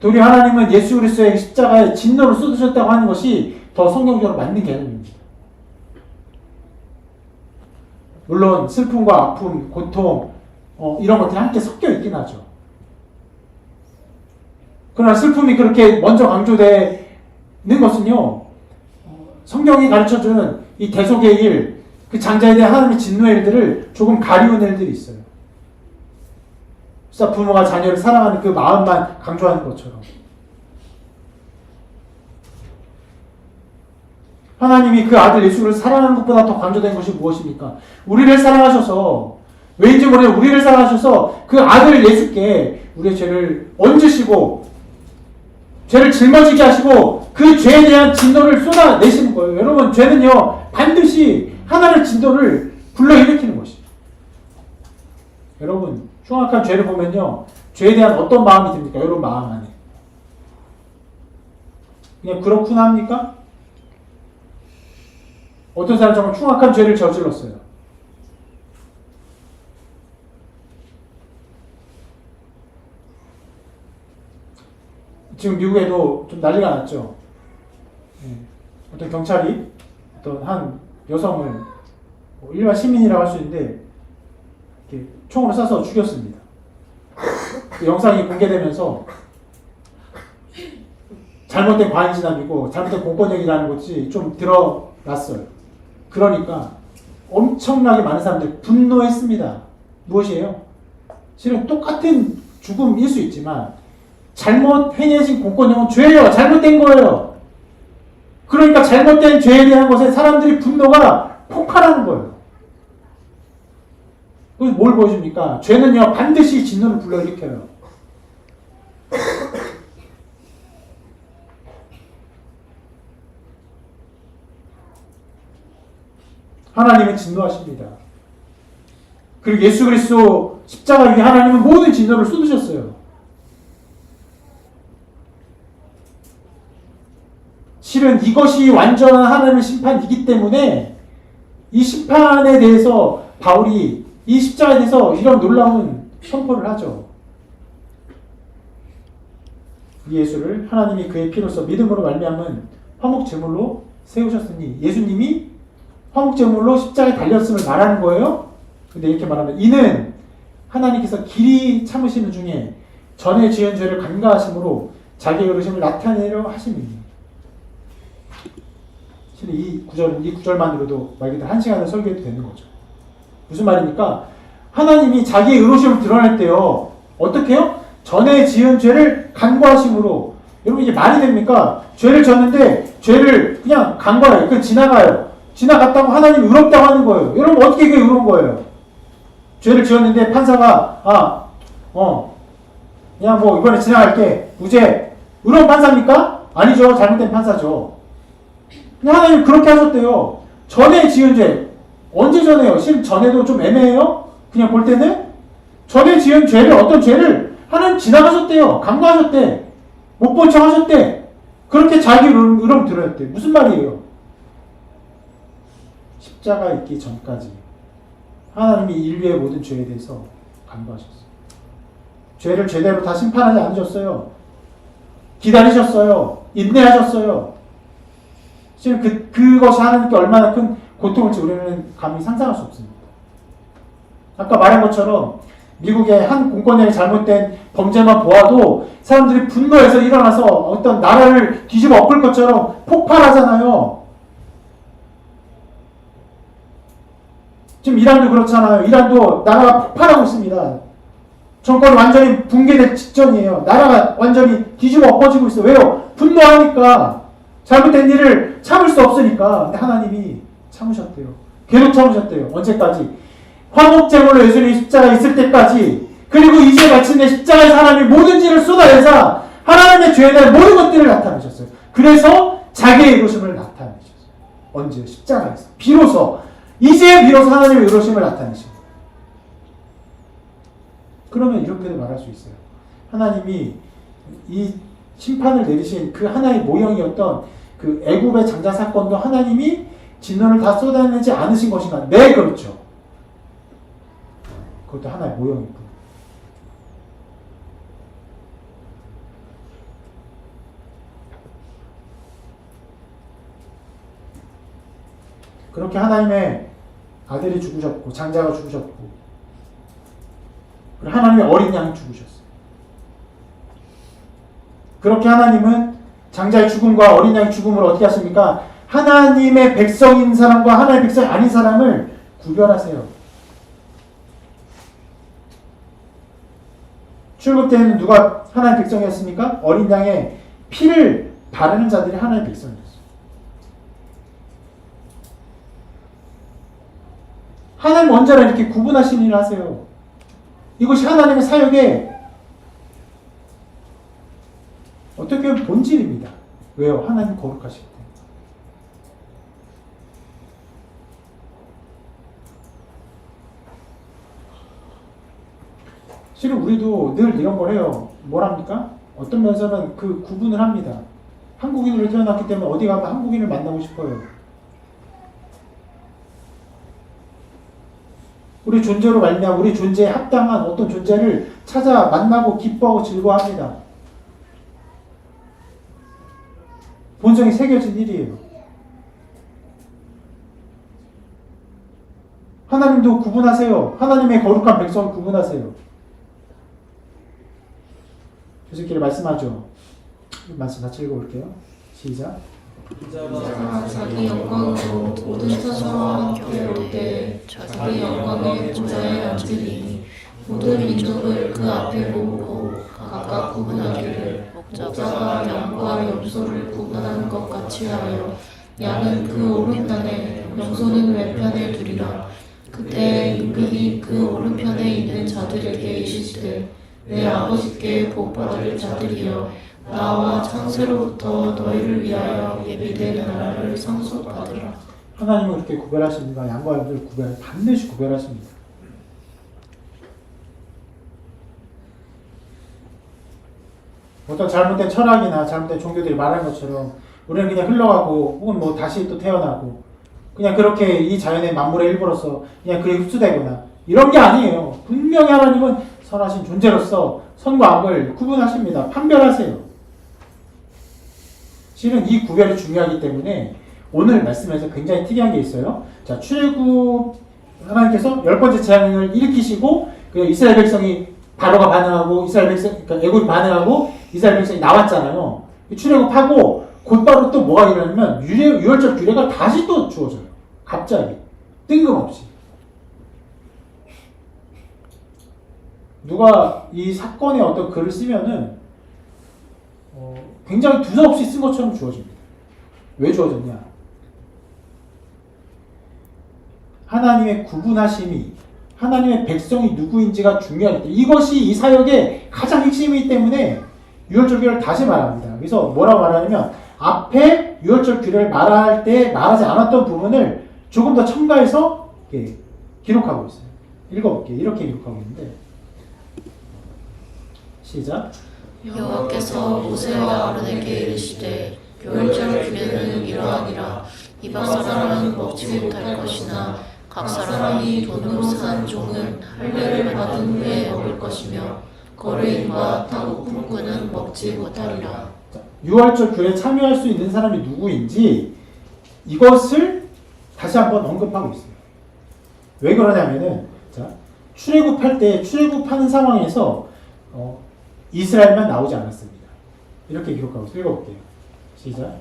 도리어 하나님은 예수 그리스도의 십자가에 진노를 쏟으셨다고 하는 것이 더 성경적으로 맞는 개념입니다. 물론 슬픔과 아픔, 고통, 이런 것들이 함께 섞여 있긴 하죠. 그러나 슬픔이 그렇게 먼저 강조되는 것은요, 성경이 가르쳐주는 이 대속의 일, 그 장자에 대한 하나님의 진노의 일들을 조금 가리우는 일들이 있어요. 부모가 자녀를 사랑하는 그 마음만 강조하는 것처럼. 하나님이 그 아들 예수를 사랑하는 것보다 더 강조된 것이 무엇입니까? 우리를 사랑하셔서, 왜인지 모르겠는데 우리를 사랑하셔서 그 아들 예수께 우리의 죄를 얹으시고 죄를 짊어지게 하시고 그 죄에 대한 진노를 쏟아내시는 거예요. 여러분, 죄는요 반드시 하나님의 진노를 불러일으키는 것이에요. 여러분, 흉악한 죄를 보면요, 죄에 대한 어떤 마음이 듭니까? 여러분 마음 안에 그냥 그렇구나 합니까? 어떤 사람 정말 흉악한 죄를 저질렀어요. 지금 미국에도 좀 난리가 났죠. 어떤 경찰이 어떤 한 여성을 일반 시민이라고 할 수 있는데 이렇게 총으로 쏴서 죽였습니다. 그 영상이 공개되면서 잘못된 과잉진압이고 잘못된 공권력이라는 것이 좀 드러났어요. 그러니까 엄청나게 많은 사람들이 분노했습니다. 무엇이에요? 실은 똑같은 죽음일 수 있지만 잘못 행해진 공권력은 죄예요. 잘못된 거예요. 그러니까 잘못된 죄에 대한 것에 사람들이 분노가 폭발하는 거예요. 그래서 뭘 보여줍니까? 죄는요 반드시 진노를 불러일으켜요. 하나님은 진노하십니다. 그리고 예수 그리스도 십자가 위에 하나님은 모든 진노를 쏟으셨어요. 실은 이것이 완전한 하나님의 심판이기 때문에 이 심판에 대해서 바울이 이 십자가에 대해서 이런 놀라운 선포를 하죠. 이 예수를 하나님이 그의 피로써 믿음으로 말미암은 화목제물로 세우셨으니, 예수님이 화목제물로 십자가에 달렸음을 말하는 거예요. 근데 이렇게 말하면 이는 하나님께서 길이 참으시는 중에 전에 지은 죄를 간과하심으로 자기의 의로심을 나타내려 하심이니. 실은 이 구절만으로도 말 그대로 1시간을 설교해도 되는 거죠. 무슨 말입니까? 하나님이 자기의 의로심을 드러낼 때요, 어떻게 해요? 전에 지은 죄를 간과하심으로. 여러분, 이게 말이 됩니까? 죄를 졌는데 죄를 그냥 간과해요. 그 지나가요. 지나갔다고 하나님이 의롭다고 하는 거예요. 여러분, 어떻게 그게 의로운 거예요? 죄를 지었는데 판사가 그냥 뭐 이번에 지나갈게. 무죄. 의로운 판사입니까? 아니죠. 잘못된 판사죠. 근데 하나님 그렇게 하셨대요. 전에 지은 죄. 언제 전에요? 전에도 좀 애매해요? 그냥 볼 때는? 전에 지은 죄를, 어떤 죄를 하나님 지나가셨대요. 간과하셨대. 못 본 척 하셨대. 그렇게 자기 의로움 드러냈대. 무슨 말이에요? 십자가 있기 전까지 하나님이 인류의 모든 죄에 대해서 간과하셨어요. 죄를 제대로 다 심판하지 않으셨어요. 기다리셨어요. 인내하셨어요. 지금 그것이 하나님께 얼마나 큰 고통일지 우리는 감히 상상할 수 없습니다. 아까 말한 것처럼 미국의 한 공권력이 잘못된 범죄만 보아도 사람들이 분노해서 일어나서 어떤 나라를 뒤집어 엎을 것처럼 폭발하잖아요. 지금 이란도 그렇잖아요. 이란도 나라가 폭발하고 있습니다. 정권이 완전히 붕괴될 직전이에요. 나라가 완전히 뒤집어 엎어지고 있어요. 왜요? 분노하니까. 잘못된 일을 참을 수 없으니까. 근데 하나님이 참으셨대요. 계속 참으셨대요. 언제까지? 화목제물로 예수님이 십자가에 있을 때까지. 그리고 이제 마침내 십자가에서 하나님이 모든 죄를 쏟아내사 하나님의 죄에 대한 모든 것들을 나타내셨어요. 그래서 자기의 의로심을 나타내셨어요. 언제? 십자가에서. 비로소 하나님의 의로심을 나타내십니다. 그러면 이렇게도 말할 수 있어요. 하나님이 이 심판을 내리신 그 하나의 모형이었던 그 애굽의 장자 사건도 하나님이 진노를 다 쏟아내지 않으신 것인가? 네, 그렇죠. 그것도 하나의 모형일 뿐. 그렇게 하나님의 아들이 죽으셨고 장자가 죽으셨고 하나님의 어린 양이 죽으셨어요. 그렇게 하나님은 장자의 죽음과 어린 양의 죽음을 어떻게 하십니까? 하나님의 백성인 사람과 하나님의 백성이 아닌 사람을 구별하세요. 출국 때는 누가 하나님의 백성이었습니까? 어린 양의 피를 바르는 자들이 하나님의 백성이었어요. 하나님 언제나 이렇게 구분하시는 일을 하세요. 이것이 하나님의 사역의 어떻게 보면 본질입니다. 왜요? 하나님 거룩하시기 때문에. 실은 우리도 늘 이런 걸 해요. 뭐랍니까? 어떤 면에서는 그 구분을 합니다. 한국인으로 태어났기 때문에 어디 가면 한국인을 만나고 싶어요. 우리 존재로 말미암아 우리 존재에 합당한 어떤 존재를 찾아 만나고 기뻐하고 즐거워합니다. 본성이 새겨진 일이에요. 하나님도 구분하세요. 하나님의 거룩한 백성을 구분하세요. 주님께서 말씀하죠. 말씀 같이 읽어볼게요. 시작. 이자가 자기 영광으로 모든 천사와 함께 올 때 자기 영광의 보좌에 앉으니 모든 민족을 그 앞에 모으고 각각 구분하기를 목자가 양과 염소를 구분하는 것 같이 하여 양은 그 오른편에 염소는 왼편에 두리라. 그때 은근히 그 오른편에 있는 자들에게 이르시되 내 아버지께 복받을 자들이여 나와 창세로부터 너희를 위하여 예비된 나라를 상속받으라. 하나님은 그렇게 구별하십니다. 양과 염소를 반드시 구별하십니다. 어떤 잘못된 철학이나 잘못된 종교들이 말하는 것처럼 우리는 그냥 흘러가고 혹은 뭐 다시 또 태어나고 그냥 그렇게 이 자연의 만물의 일부로서 그냥 그에 흡수되거나 이런 게 아니에요. 분명히 하나님은 선하신 존재로서 선과 악을 구분하십니다. 판별하세요. 실은 이 구별이 중요하기 때문에 오늘 말씀에서 굉장히 특이한 게 있어요. 자, 출애굽 하나님께서 10번째 재앙을 일으키시고 그 이스라엘 백성이 바로가 반응하고 이스라엘 백성 그러니까 애굽이 반응하고 이스라엘 백성이 나왔잖아요. 출애굽하고 곧바로 또 뭐가 일어나면 유월절 규례가 다시 또 주어져요. 갑자기 뜬금없이. 누가 이 사건에 어떤 글을 쓰면은 굉장히 두서없이 쓴 것처럼 주어집니다. 왜 주어졌냐? 하나님의 구분하심이 하나님의 백성이 누구인지가 중요하기 때문에 이것이 이 사역의 가장 핵심이기 때문에 유월절 규례를 다시 말합니다. 그래서 뭐라고 말하냐면 앞에 유월절 규례를 말할 때 말하지 않았던 부분을 조금 더 첨가해서 이렇게 기록하고 있어요. 읽어볼게요. 이렇게 기록하고 있는데 시작. 여호와께서 모세와 아론에게 이르시되 유월절 규례는 이러하니라. 이방 사람은 먹지 못할 것이나 각 사람이 돈으로 산 종은 할례를 받은 후에 먹을 것이며 거류인과 타고픈 꾼은 먹지 못하리라. 유월절 규례에 참여할 수 있는 사람이 누구인지 이것을 다시 한번 언급하고 있어요. 왜 그러냐면은 자, 출애굽할 때 출애굽하는 상황에서 이스라엘만 나오지 않았습니다. 이렇게 기록하고 있어요. 읽어볼게요. 시작.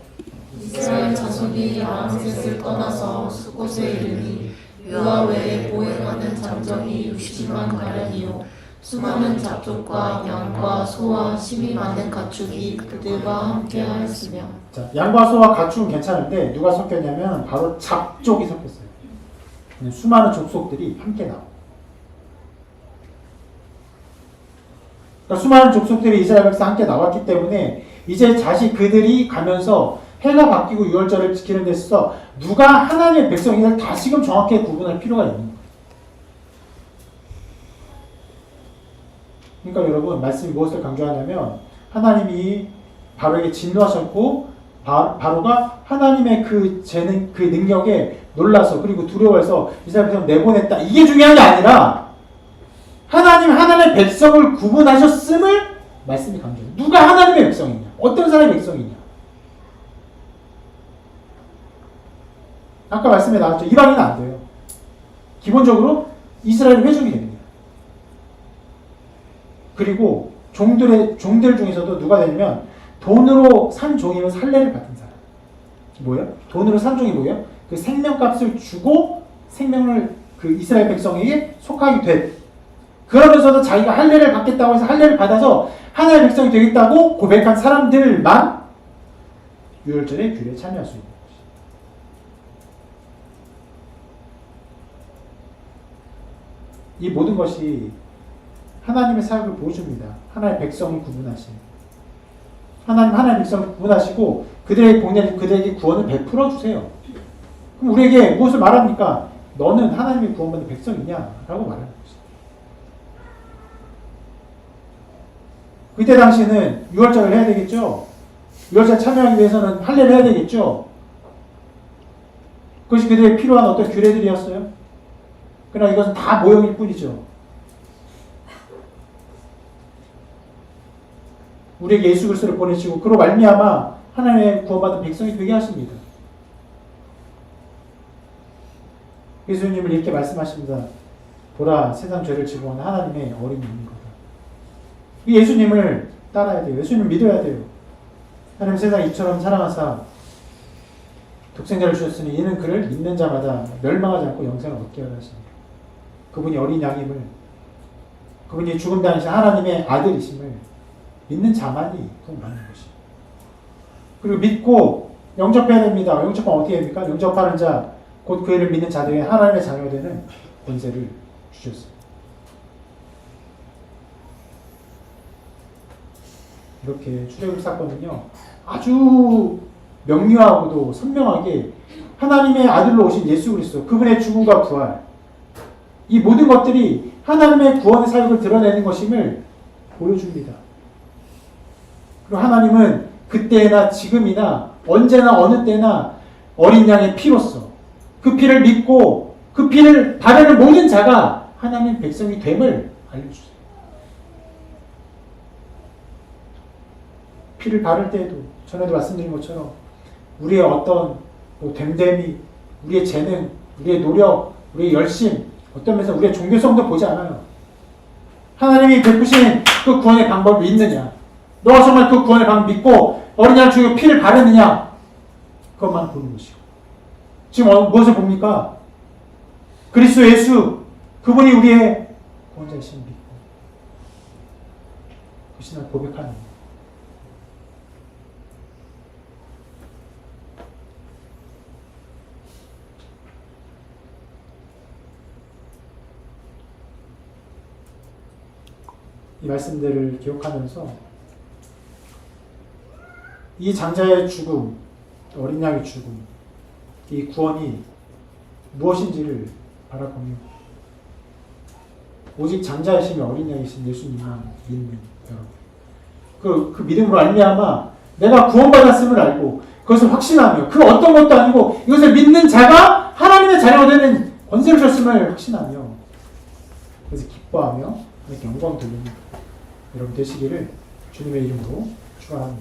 이스라엘 자손이 라암셋을 떠나서 수곳에 이르니 유아 외에 보행하는 장정이 60만 가량이요 수많은 잡족과 양과 소와 심이 많은 가축이 그들과 함께 하였으며. 자, 양과 소와 가축은 괜찮은데 누가 섞였냐면 바로 잡족이 섞였어요. 수많은 족속들이 함께 나오고. 그러니까 수많은 족속들이 이스라엘 백성 함께 나왔기 때문에 이제 그들이 가면서 해가 바뀌고 유월절을 지키는 데 있어서 누가 하나님의 백성인지를 다시금 정확히 구분할 필요가 있는 거예요. 그러니까 여러분 말씀이 무엇을 강조하냐면 하나님이 바로에게 진노하셨고 바로가 하나님의 그 재능, 그 능력에 놀라서 그리고 두려워해서 이스라엘 백성을 내보냈다. 이게 중요한 게 아니라 하나님의 백성을 구분하셨음을 말씀이 강조해요. 누가 하나님의 백성이냐? 어떤 사람의 백성이냐? 아까 말씀에 나왔죠. 이방인은 안 돼요. 기본적으로 이스라엘 회족이 됩니다. 그리고 종들 중에서도 누가 되냐면 돈으로 산 종이면 할례를 받은 사람. 뭐예요? 돈으로 산 종이 뭐예요? 그 생명값을 주고 생명을 그 이스라엘 백성에게 속하게 된. 그러면서도 자기가 할례를 받겠다고 해서 할례를 받아서 하나님의 백성이 되겠다고 고백한 사람들만 유월절의 규례에 참여할 수 있는 것이. 이 모든 것이 하나님의 사역을 보여줍니다. 하나님의 백성을 구분하신. 하나님의 백성을 구분하시고 그들에게 구원을 베풀어 주세요. 그럼 우리에게 무엇을 말합니까? 너는 하나님의 구원받은 백성이냐? 라고 말하는 것이죠. 그때 당시는 유월절을 해야 되겠죠? 유월절 참여하기 위해서는 할례를 해야 되겠죠? 그것이 그들에게 필요한 어떤 규례들이었어요? 그러나 이것은 다 모형일 뿐이죠. 우리에게 예수 그리스도를 보내시고 그로 말미암아 하나님의 구원받은 백성이 되게 하십니다. 예수님을 이렇게 말씀하십니다. 보라, 세상 죄를 지고 온 하나님의 어린이인 거다. 이 예수님을 따라야 돼요. 예수님을 믿어야 돼요. 하나님 세상 이처럼 사랑하사 독생자를 주셨으니 이는 그를 믿는 자마다 멸망하지 않고 영생을 얻게 하라 하십니다. 그분이 어린 양임을, 그분이 죽음 당시 하나님의 아들이심을 믿는 자만이 구원받는 것입니다. 그리고 믿고 영접해야 됩니다. 영접하면 어떻게 됩니까? 영접하는 자, 곧 그 이를 믿는 자들에게 하나님의 자녀가 되는 권세를 주셨습니다. 이렇게 출애굽 사건은요, 아주 명료하고도 선명하게 하나님의 아들로 오신 예수 그리스도, 그분의 죽음과 부활, 이 모든 것들이 하나님의 구원의 사역을 드러내는 것임을 보여줍니다. 그리고 하나님은 그때나 지금이나 언제나 어느 때나 어린 양의 피로써 그 피를 믿고 그 피를 바르는 모든 자가 하나님의 백성이 됨을 알려주세요. 피를 바를 때에도 전에도 말씀드린 것처럼 우리의 어떤 됨됨이, 우리의 재능, 우리의 노력, 우리의 열심, 어떤 면에서 우리의 종교성도 보지 않아요. 하나님이 베푸신 그 구원의 방법을 믿느냐, 너가 정말 그 구원의 방법을 믿고 어린 양 죽이고 피를 바르느냐, 그것만 보는 것이고. 지금 무엇을 봅니까? 그리스도 예수, 그분이 우리의 구원자이심을 믿고 그 신을 고백하는 거예요. 이 말씀들을 기억하면서 이 장자의 죽음, 어린 양의 죽음, 이 구원이 무엇인지를 바라보며 오직 장자이시며 어린 양이신 예수님만 믿는 여러분, 그 믿음으로 알미암아 내가 구원받았음을 알고 그것을 확신하며 그 어떤 것도 아니고 이것을 믿는 자가 하나님의 자녀가 되는 권세를 주셨음을 확신하며 그래서 기뻐하며 하나님께 영광 돌리는 여러분 되시기를 주님의 이름으로 축원합니다.